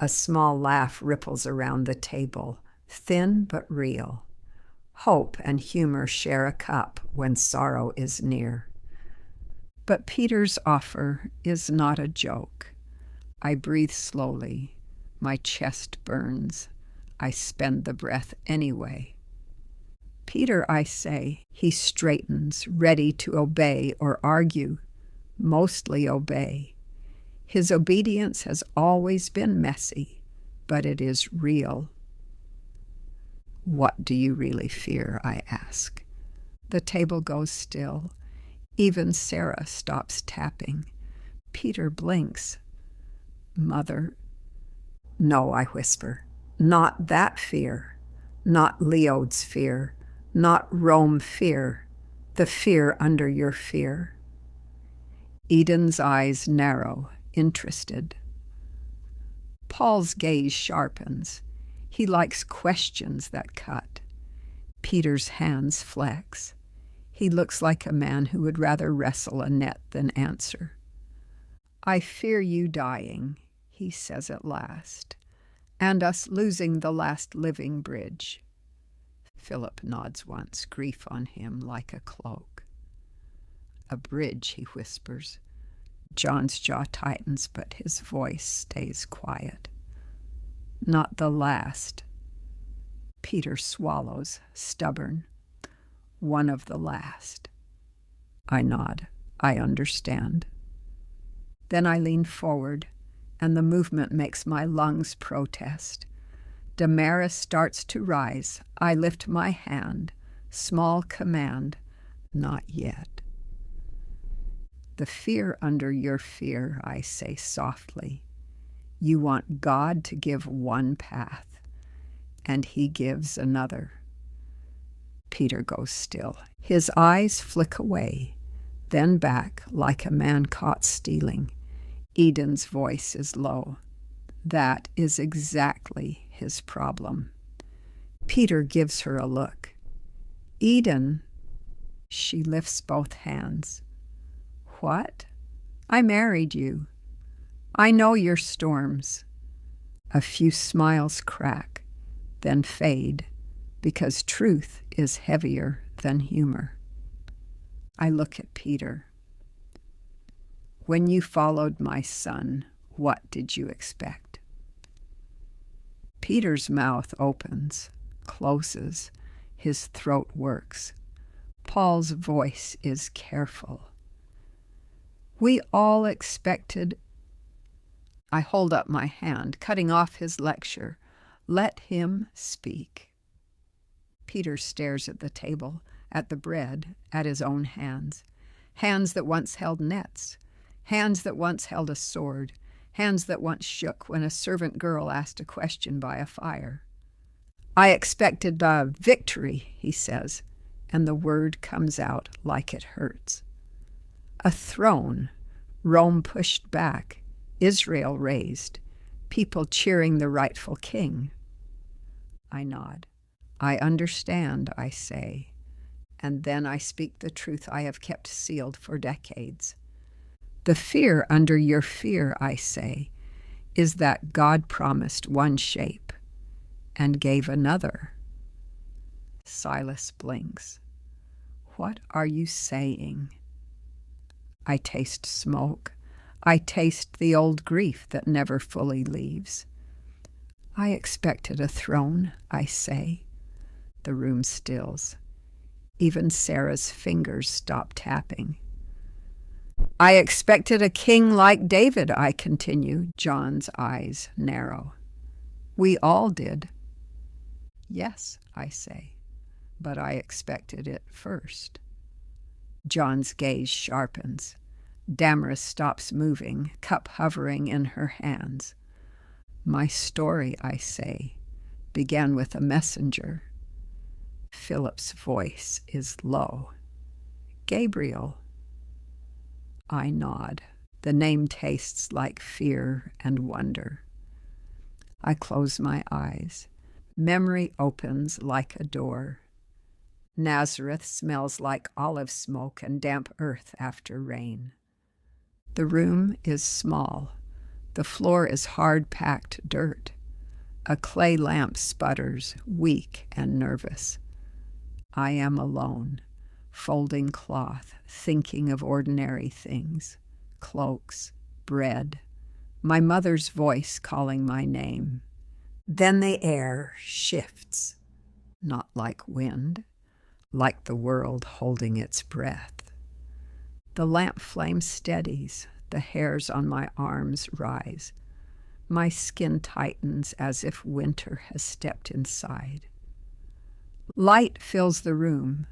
A small laugh ripples around the table, thin but real. Hope and humor share a cup when sorrow is near. But Peter's offer is not a joke. I breathe slowly. My chest burns. I spend the breath anyway. Peter, I say, he straightens, ready to obey or argue, mostly obey. His obedience has always been messy, but it is real. What do you really fear? I ask. The table goes still. Even Sarah stops tapping. Peter blinks. Mother. No, I whisper. Not that fear. Not Leod's fear. Not Rome fear. The fear under your fear. Eden's eyes narrow, interested. Paul's gaze sharpens. He likes questions that cut. Peter's hands flex. He looks like a man who would rather wrestle a net than answer. I fear you dying, he says at last, and us losing the last living bridge. Philip nods once, grief on him like a cloak. A bridge, he whispers. John's jaw tightens, but his voice stays quiet. Not the last. Peter swallows, stubborn. One of the last. I nod. I understand. Then I lean forward, and the movement makes my lungs protest. Damaris starts to rise. I lift my hand. Small command. Not yet. The fear under your fear, I say softly. You want God to give one path, and he gives another. Peter goes still. His eyes flick away, then back like a man caught stealing. Eden's voice is low. That is exactly his problem. Peter gives her a look. Eden, she lifts both hands. What? I married you. I know your storms. A few smiles crack, then fade, because truth is heavier than humor. I look at Peter. When you followed my son, what did you expect? Peter's mouth opens, closes, his throat works. Paul's voice is careful. We all expected. I hold up my hand, cutting off his lecture. Let him speak. Peter stares at the table, at the bread, at his own hands. Hands that once held nets. Hands that once held a sword. Hands that once shook when a servant girl asked a question by a fire. I expected victory, he says, and the word comes out like it hurts. A throne, Rome pushed back, Israel raised, people cheering the rightful king. I nod. I understand, I say, and then I speak the truth I have kept sealed for decades. The fear under your fear, I say, is that God promised one shape and gave another. Silas blinks. What are you saying? I taste smoke. I taste the old grief that never fully leaves. I expected a throne, I say. The room stills. Even Sarah's fingers stop tapping. I expected a king like David, I continue. John's eyes narrow. We all did. Yes, I say, but I expected it first. John's gaze sharpens. Damaris stops moving, cup hovering in her hands. My story, I say, began with a messenger. Philip's voice is low. Gabriel. I nod. The name tastes like fear and wonder. I close my eyes. Memory opens like a door. Nazareth smells like olive smoke and damp earth after rain. The room is small. The floor is hard-packed dirt. A clay lamp sputters, weak and nervous. I am alone, folding cloth, thinking of ordinary things, cloaks, bread, my mother's voice calling my name. Then the air shifts, not like wind, like the world holding its breath. The lamp flame steadies, the hairs on my arms rise. My skin tightens as if winter has stepped inside. Light fills the room,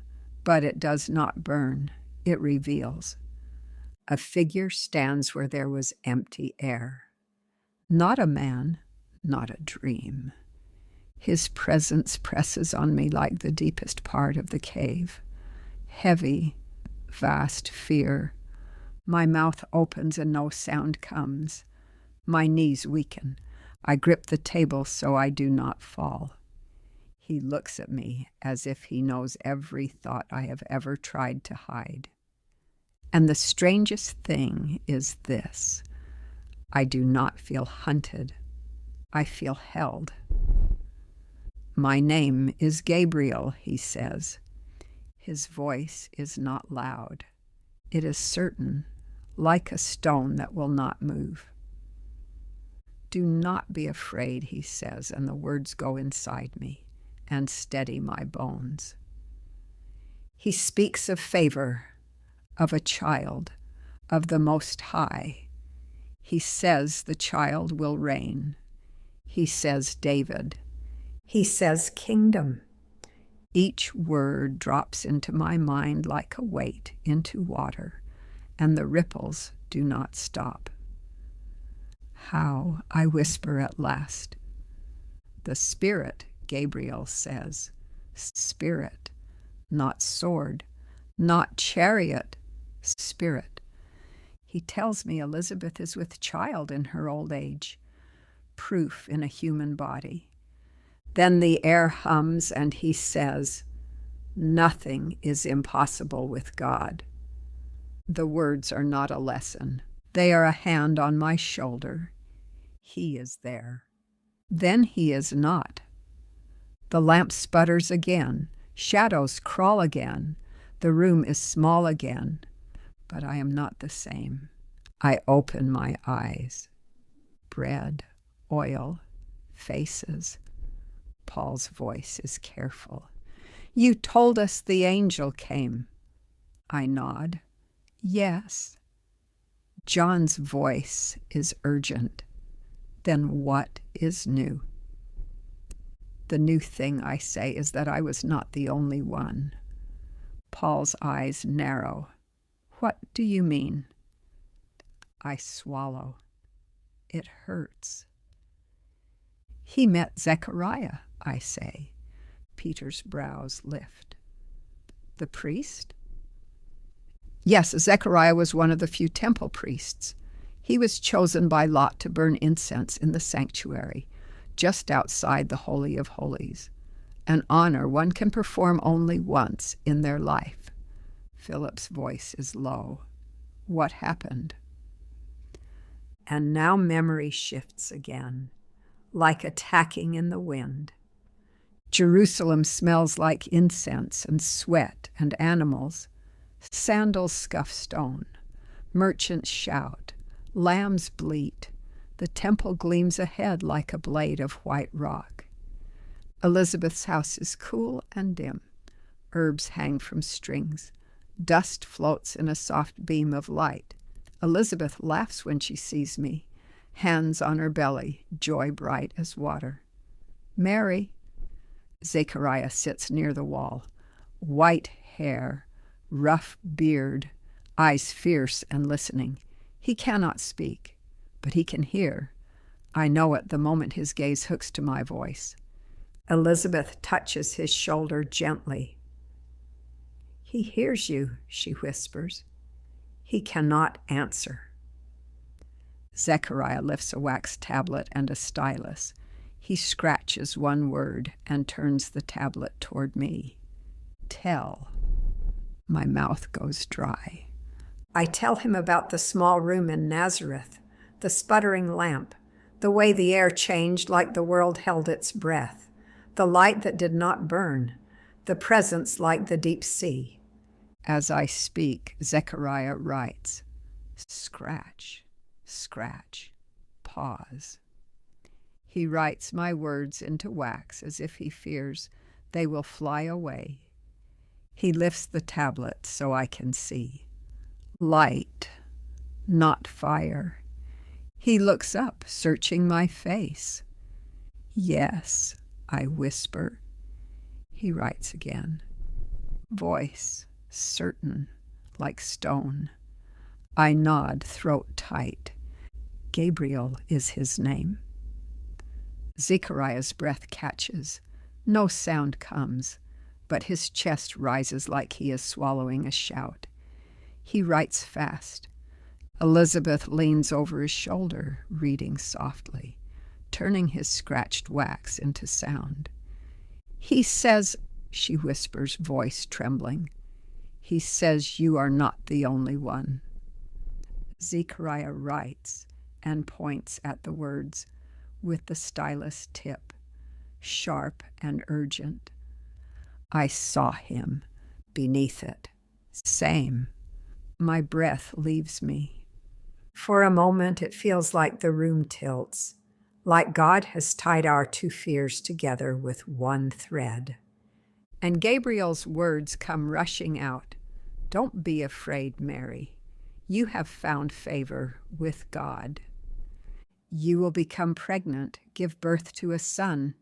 but it does not burn. It reveals. A figure stands where there was empty air. Not a man, not a dream. His presence presses on me like the deepest part of the cave. Heavy, vast fear. My mouth opens and no sound comes. My knees weaken. I grip the table so I do not fall. He looks at me as if he knows every thought I have ever tried to hide. And the strangest thing is this. I do not feel hunted. I feel held. My name is Gabriel, he says. His voice is not loud. It is certain, like a stone that will not move. Do not be afraid, he says, and the words go inside me and steady my bones. He speaks of favor, of a child, of the Most High. He says the child will reign. He says David. He says kingdom. Each word drops into my mind like a weight into water, and the ripples do not stop. How, I whisper at last. The Spirit, Gabriel says. Spirit, not sword, not chariot, spirit. He tells me Elizabeth is with child in her old age, proof in a human body. Then the air hums and he says, nothing is impossible with God. The words are not a lesson. They are a hand on my shoulder. He is there. Then he is not. The lamp sputters again. Shadows crawl again. The room is small again. But I am not the same. I open my eyes. Bread, oil, faces. Paul's voice is careful. You told us the angel came. I nod. Yes. John's voice is urgent. Then what is new? The new thing, I say, is that I was not the only one. Paul's eyes narrow. What do you mean? I swallow. It hurts. He met Zechariah, I say. Peter's brows lift. The priest? Yes, Zechariah was one of the few temple priests. He was chosen by lot to burn incense in the sanctuary, just outside the Holy of Holies, an honor one can perform only once in their life. Philip's voice is low. What happened? And now memory shifts again, like a tacking in the wind. Jerusalem smells like incense and sweat and animals. Sandals scuff stone. Merchants shout. Lambs bleat. The temple gleams ahead like a blade of white rock. Elizabeth's house is cool and dim. Herbs hang from strings. Dust floats in a soft beam of light. Elizabeth laughs when she sees me, hands on her belly, joy bright as water. Mary. Zechariah sits near the wall. White hair, rough beard, eyes fierce and listening. He cannot speak, but he can hear. I know it the moment his gaze hooks to my voice. Elizabeth touches his shoulder gently. He hears you, she whispers. He cannot answer. Zechariah lifts a wax tablet and a stylus. He scratches one word and turns the tablet toward me. Tell. My mouth goes dry. I tell him about the small room in Nazareth, the sputtering lamp, the way the air changed like the world held its breath, the light that did not burn, the presence like the deep sea. As I speak, Zechariah writes, scratch, scratch, pause. He writes my words into wax as if he fears they will fly away. He lifts the tablet so I can see. Light, not fire. He looks up, searching my face. Yes, I whisper. He writes again. Voice, certain, like stone. I nod, throat tight. Gabriel is his name. Zechariah's breath catches. No sound comes, but his chest rises like he is swallowing a shout. He writes fast. Elizabeth leans over his shoulder, reading softly, turning his scratched wax into sound. He says, she whispers, voice trembling, he says you are not the only one. Zechariah writes and points at the words with the stylus tip, sharp and urgent. I saw him beneath it. Same. My breath leaves me. For a moment it feels like the room tilts, like God has tied our two fears together with one thread. And Gabriel's words come rushing out. Don't be afraid, Mary. You have found favor with God. You will become pregnant, give birth to a son,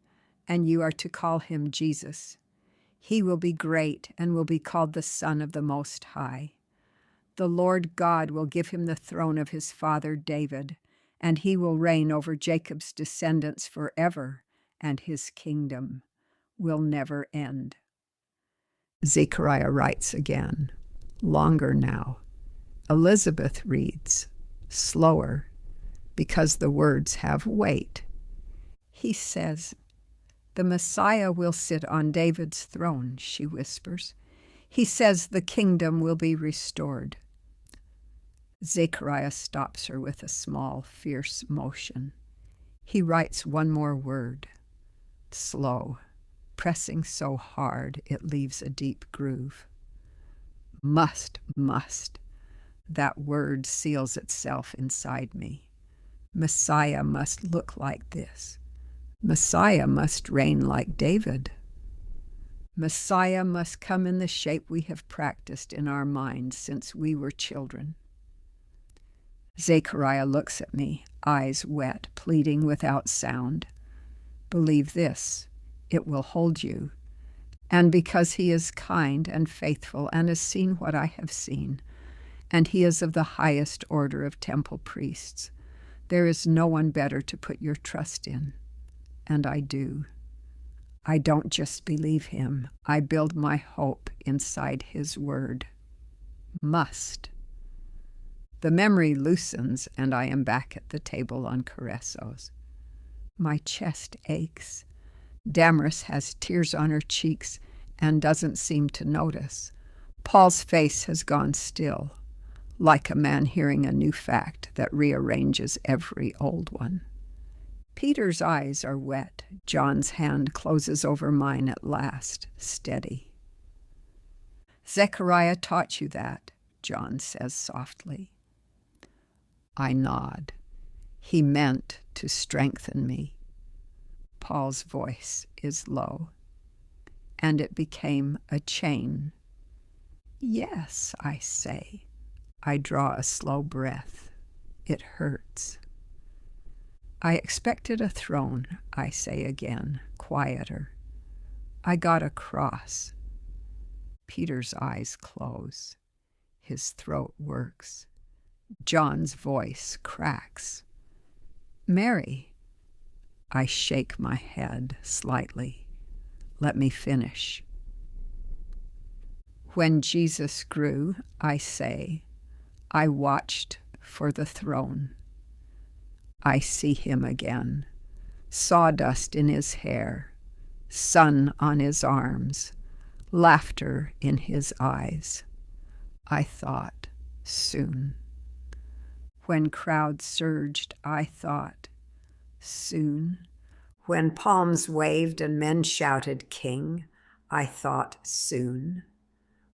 and you are to call him Jesus. He will be great and will be called the Son of the Most High. The Lord God will give him the throne of his father David, and he will reign over Jacob's descendants forever, and his kingdom will never end. Zechariah writes again, longer now. Elizabeth reads, slower, because the words have weight. He says, the Messiah will sit on David's throne, she whispers. He says the kingdom will be restored. Zechariah stops her with a small, fierce motion. He writes one more word, slow, pressing so hard it leaves a deep groove. Must. That word seals itself inside me. Messiah must look like this. Messiah must reign like David. Messiah must come in the shape we have practiced in our minds since we were children. Zechariah looks at me, eyes wet, pleading without sound. Believe this, it will hold you. And because he is kind and faithful and has seen what I have seen, and he is of the highest order of temple priests, there is no one better to put your trust in. And I do. I don't just believe him. I build my hope inside his word. Must. The memory loosens, and I am back at the table on Caressos. My chest aches. Damaris has tears on her cheeks and doesn't seem to notice. Paul's face has gone still, like a man hearing a new fact that rearranges every old one. Peter's eyes are wet. John's hand closes over mine at last, steady. Zechariah taught you that, John says softly. I nod. He meant to strengthen me. Paul's voice is low, and it became a chain. Yes, I say. I draw a slow breath. It hurts. I expected a throne, I say again, quieter. I got a cross. Peter's eyes close. His throat works. John's voice cracks. Mary. I shake my head slightly. Let me finish. When Jesus grew, I say, I watched for the throne. I see him again, sawdust in his hair, sun on his arms, laughter in his eyes. I thought, soon. When crowds surged, I thought, soon. When palms waved and men shouted, King, I thought, soon.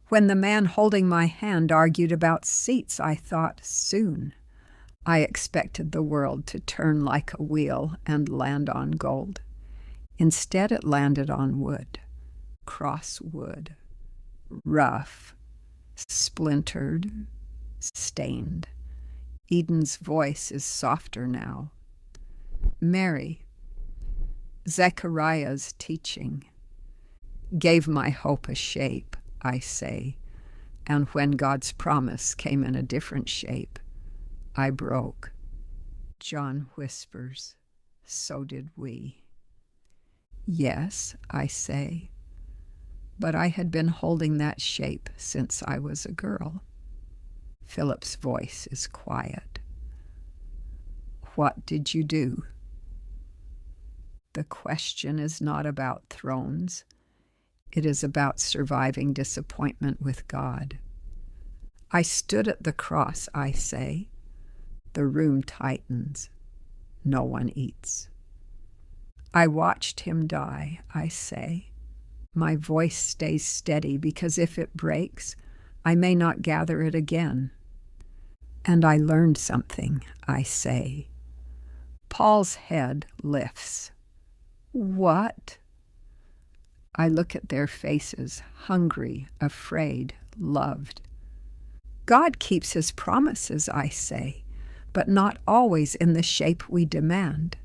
When the man holding my hand argued about seats, I thought, soon. I expected the world to turn like a wheel and land on gold. Instead, it landed on wood, cross wood, rough, splintered, stained. Eden's voice is softer now. Mary, Zechariah's teaching, gave my hope a shape, I say, and when God's promise came in a different shape, I broke. John whispers, so did we. Yes, I say, but I had been holding that shape since I was a girl. Philip's voice is quiet. What did you do? The question is not about thrones. It is about surviving disappointment with God. I stood at the cross, I say. The room tightens. No one eats. I watched him die, I say. My voice stays steady because if it breaks, I may not gather it again. And I learned something, I say. Paul's head lifts. What? I look at their faces, hungry, afraid, loved. God keeps his promises, I say, but not always in the shape we demand.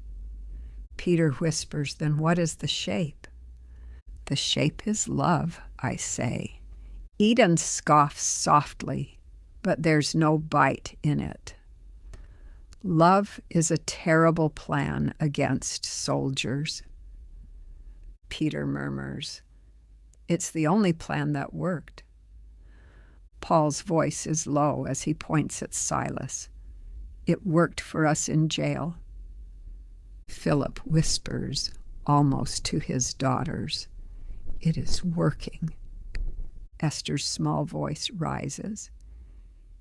Peter whispers, then what is the shape? The shape is love, I say. Eden scoffs softly, but there's no bite in it. Love is a terrible plan against soldiers. Peter murmurs, it's the only plan that worked. Paul's voice is low as he points at Silas. It worked for us in jail. Philip whispers, almost to his daughters, it is working. Esther's small voice rises.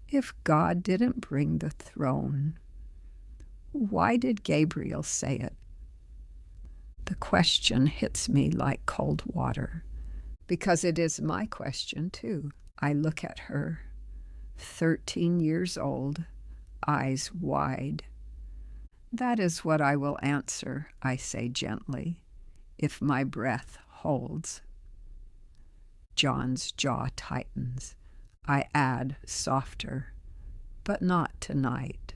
If God didn't bring the throne, why did Gabriel say it? The question hits me like cold water, because it is my question too. I look at her, 13 years old, eyes wide. That is what I will answer, I say gently, if my breath holds. John's jaw tightens. I add softer, but not tonight.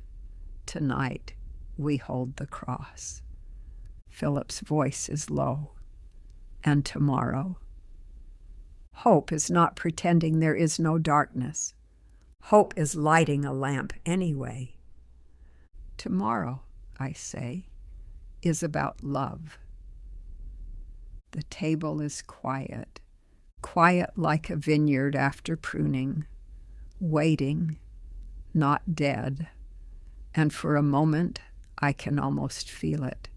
Tonight we hold the cross. Philip's voice is low. And tomorrow? Hope is not pretending there is no darkness. Hope is lighting a lamp anyway. Tomorrow, I say, is about love. The table is quiet, quiet like a vineyard after pruning, waiting, not dead, and for a moment I can almost feel it.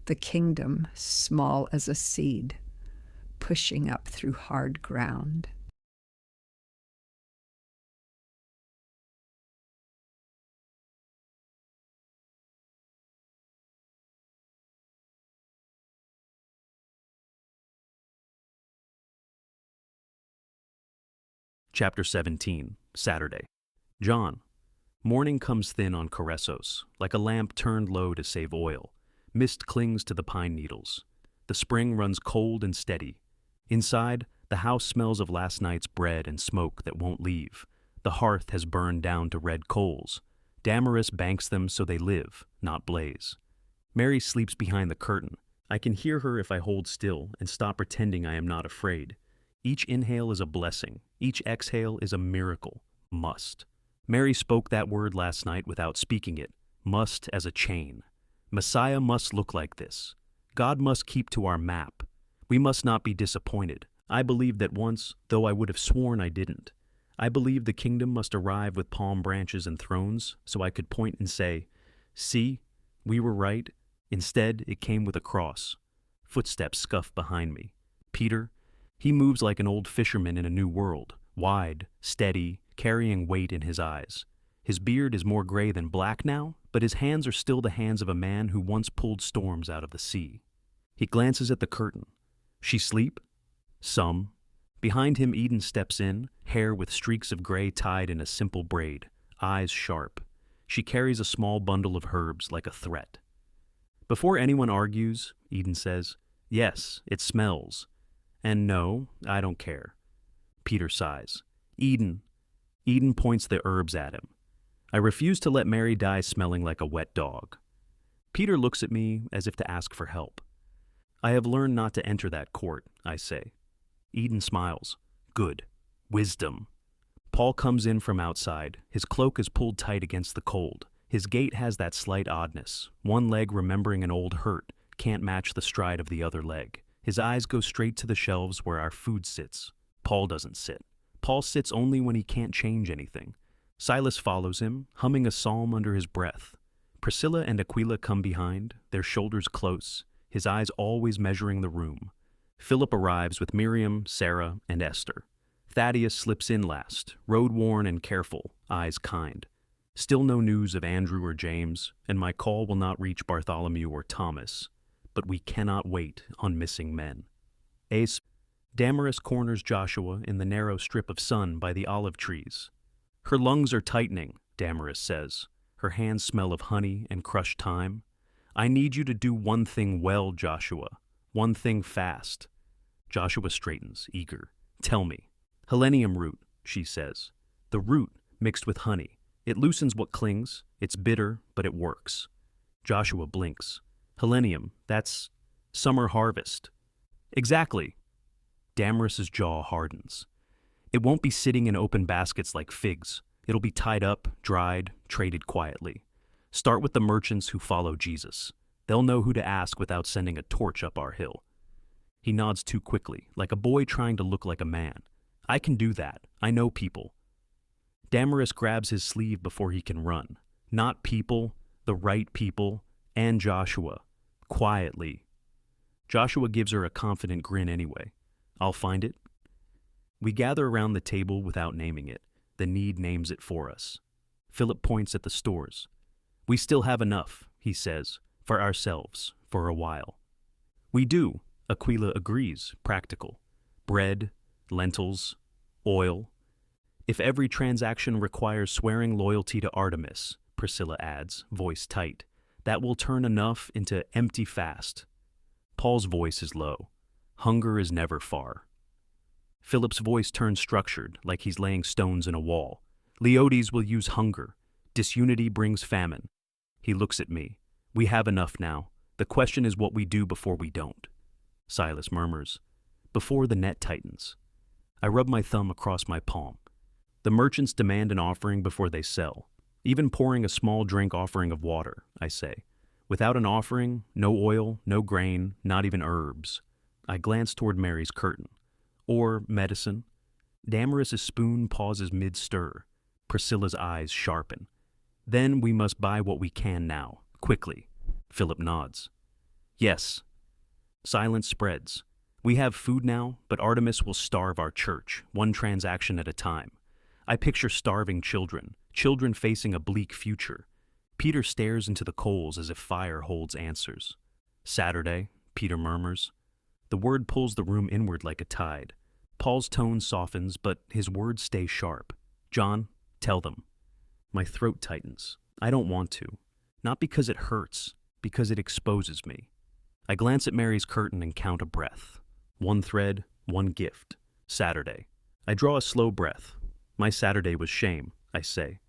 The kingdom small as a seed, pushing up through hard ground. Chapter 17, Saturday. John. Morning comes thin on Caressos, like a lamp turned low to save oil. Mist clings to the pine needles. The spring runs cold and steady. Inside, the house smells of last night's bread and smoke that won't leave. The hearth has burned down to red coals. Damaris banks them so they live, not blaze. Mary sleeps behind the curtain. I can hear her if I hold still and stop pretending I am not afraid. Each inhale is a blessing. Each exhale is a miracle. Must. Mary spoke that word last night without speaking it. Must as a chain. Messiah must look like this. God must keep to our map. We must not be disappointed. I believed that once, though I would have sworn I didn't. I believed the kingdom must arrive with palm branches and thrones, so I could point and say, "See, we were right." Instead, it came with a cross. Footsteps scuff behind me. Peter, he moves like an old fisherman in a new world, wide, steady, carrying weight in his eyes. His beard is more gray than black now, but his hands are still the hands of a man who once pulled storms out of the sea. He glances at the curtain. She sleep? Some. Behind him, Eden steps in, hair with streaks of gray tied in a simple braid, eyes sharp. She carries a small bundle of herbs like a threat. Before anyone argues, Eden says, "Yes, it smells. And no, I don't care." Peter sighs. Eden. Eden points the herbs at him. I refuse to let Mary die smelling like a wet dog. Peter looks at me as if to ask for help. I have learned not to enter that court, I say. Eden smiles. Good. Wisdom. Paul comes in from outside. His cloak is pulled tight against the cold. His gait has that slight oddness. One leg remembering an old hurt, can't match the stride of the other leg. His eyes go straight to the shelves where our food sits. Paul doesn't sit. Paul sits only when he can't change anything. Silas follows him, humming a psalm under his breath. Priscilla and Aquila come behind, their shoulders close, his eyes always measuring the room. Philip arrives with Miriam, Sarah, and Esther. Thaddeus slips in last, road-worn and careful, eyes kind. Still no news of Andrew or James, and my call will not reach Bartholomew or Thomas. But we cannot wait on missing men. Ace, Damaris corners Joshua in the narrow strip of sun by the olive trees. Her lungs are tightening, Damaris says. Her hands smell of honey and crushed thyme. I need you to do one thing well, Joshua. One thing fast. Joshua straightens, eager. Tell me. Helenium root, she says. The root mixed with honey. It loosens what clings. It's bitter, but it works. Joshua blinks. Helenium, that's summer harvest. Exactly. Damaris's jaw hardens. It won't be sitting in open baskets like figs. It'll be tied up, dried, traded quietly. Start with the merchants who follow Jesus. They'll know who to ask without sending a torch up our hill. He nods too quickly, like a boy trying to look like a man. I can do that. I know people. Damaris grabs his sleeve before he can run. Not people, the right people, and Joshua. Quietly. Joshua gives her a confident grin anyway. I'll find it. We gather around the table without naming it. The need names it for us. Philip points at the stores. We still have enough, he says, for ourselves, for a while. We do, Aquila agrees, practical. Bread, lentils, oil. If every transaction requires swearing loyalty to Artemis, Priscilla adds, voice tight, that will turn enough into empty fast. Paul's voice is low. Hunger is never far. Philip's voice turns structured, like he's laying stones in a wall. Leodes will use hunger. Disunity brings famine. He looks at me. We have enough now. The question is what we do before we don't. Silas murmurs. Before the net tightens. I rub my thumb across my palm. The merchants demand an offering before they sell. Even pouring a small drink offering of water, I say. Without an offering, no oil, no grain, not even herbs. I glance toward Mary's curtain. Or medicine. Damaris's spoon pauses mid-stir. Priscilla's eyes sharpen. Then we must buy what we can now, quickly. Philip nods. Yes. Silence spreads. We have food now, but Artemis will starve our church, one transaction at a time. I picture starving children, children facing a bleak future. Peter stares into the coals as if fire holds answers. Saturday, Peter murmurs. The word pulls the room inward like a tide. Paul's tone softens, but his words stay sharp. John, tell them. My throat tightens. I don't want to. Not because it hurts, because it exposes me. I glance at Mary's curtain and count a breath. One thread, one gift. Saturday. I draw a slow breath. My Saturday was shame, I say.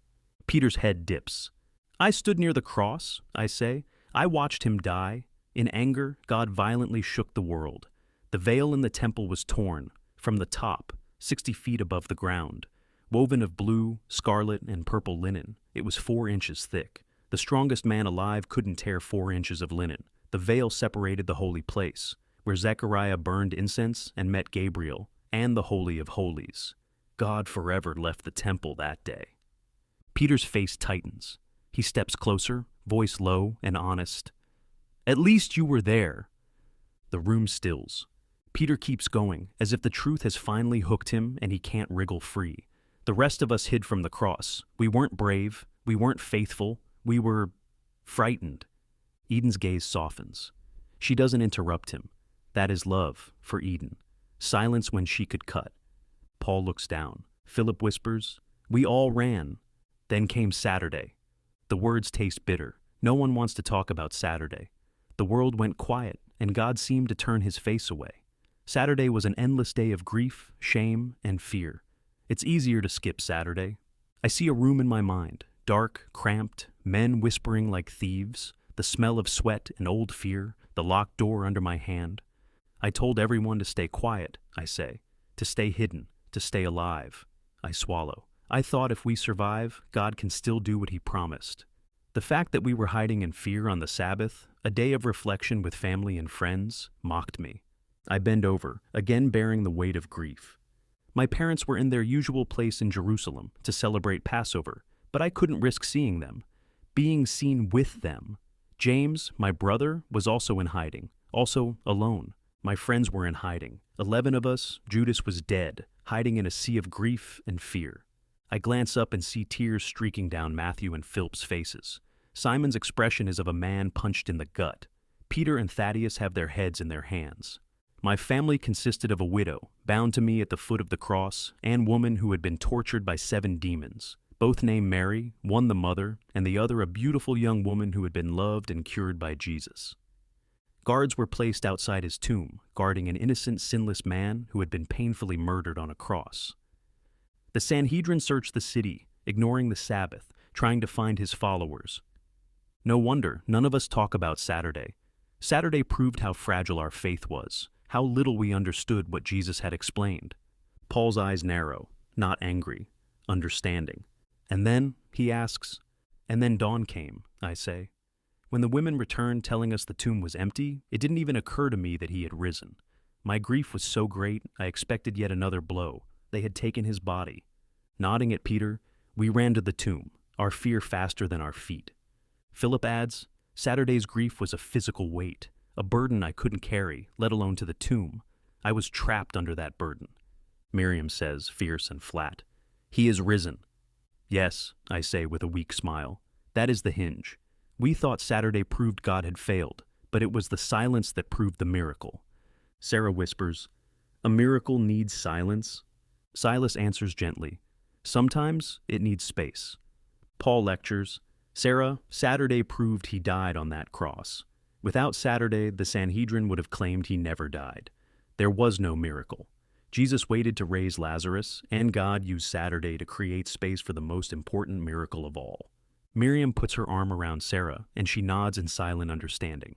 Peter's head dips. I stood near the cross, I say. I watched him die. In anger, God violently shook the world. The veil in the temple was torn, from the top, 60 feet above the ground. Woven of blue, scarlet, and purple linen, it was 4 inches thick. The strongest man alive couldn't tear 4 inches of linen. The veil separated the holy place, where Zechariah burned incense and met Gabriel, and the Holy of Holies. God forever left the temple that day. Peter's face tightens. He steps closer, voice low and honest. At least you were there. The room stills. Peter keeps going, as if the truth has finally hooked him and he can't wriggle free. The rest of us hid from the cross. We weren't brave. We weren't faithful. We were frightened. Eden's gaze softens. She doesn't interrupt him. That is love for Eden. Silence when she could cut. Paul looks down. Philip whispers, "We all ran." Then came Saturday. The words taste bitter. No one wants to talk about Saturday. The world went quiet, and God seemed to turn his face away. Saturday was an endless day of grief, shame, and fear. It's easier to skip Saturday. I see a room in my mind, dark, cramped, men whispering like thieves, the smell of sweat and old fear, the locked door under my hand. I told everyone to stay quiet, I say, to stay hidden, to stay alive. I swallow. I thought if we survive, God can still do what he promised. The fact that we were hiding in fear on the Sabbath, a day of reflection with family and friends, mocked me. I bend over, again bearing the weight of grief. My parents were in their usual place in Jerusalem to celebrate Passover, but I couldn't risk seeing them, being seen with them. James, my brother, was also in hiding, also alone. My friends were in hiding. 11 of us, Judas was dead, hiding in a sea of grief and fear. I glance up and see tears streaking down Matthew and Philip's faces. Simon's expression is of a man punched in the gut. Peter and Thaddeus have their heads in their hands. My family consisted of a widow, bound to me at the foot of the cross, and woman who had been tortured by 7 demons, both named Mary, one the mother, and the other a beautiful young woman who had been loved and cured by Jesus. Guards were placed outside his tomb, guarding an innocent, sinless man who had been painfully murdered on a cross. The Sanhedrin searched the city, ignoring the Sabbath, trying to find his followers. No wonder none of us talk about Saturday. Saturday proved how fragile our faith was, how little we understood what Jesus had explained. Paul's eyes narrow, not angry, understanding. And then, he asks, and then dawn came, I say. When the women returned telling us the tomb was empty, it didn't even occur to me that he had risen. My grief was so great, I expected yet another blow. They had taken his body. Nodding at Peter, we ran to the tomb, our fear faster than our feet. Philip adds, Saturday's grief was a physical weight, a burden I couldn't carry, let alone to the tomb. I was trapped under that burden. Miriam says, fierce and flat, "He is risen." Yes, I say with a weak smile. That is the hinge. We thought Saturday proved God had failed, but it was the silence that proved the miracle. Sarah whispers, "A miracle needs silence?" Silas answers gently, "Sometimes it needs space." Paul lectures, "Sarah, Saturday proved he died on that cross. Without Saturday, the Sanhedrin would have claimed he never died. There was no miracle. Jesus waited to raise Lazarus, and God used Saturday to create space for the most important miracle of all." Miriam puts her arm around Sarah, and she nods in silent understanding.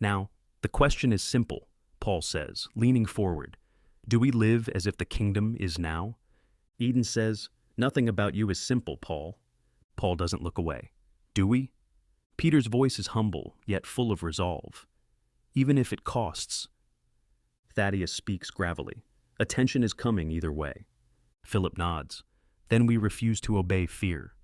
"Now, the question is simple," Paul says, leaning forward. "Do we live as if the kingdom is now?" Eden says, "Nothing about you is simple, Paul." Paul doesn't look away. "Do we?" Peter's voice is humble, yet full of resolve. "Even if it costs." Thaddeus speaks gravelly. "Attention is coming either way." Philip nods. "Then we refuse to obey fear."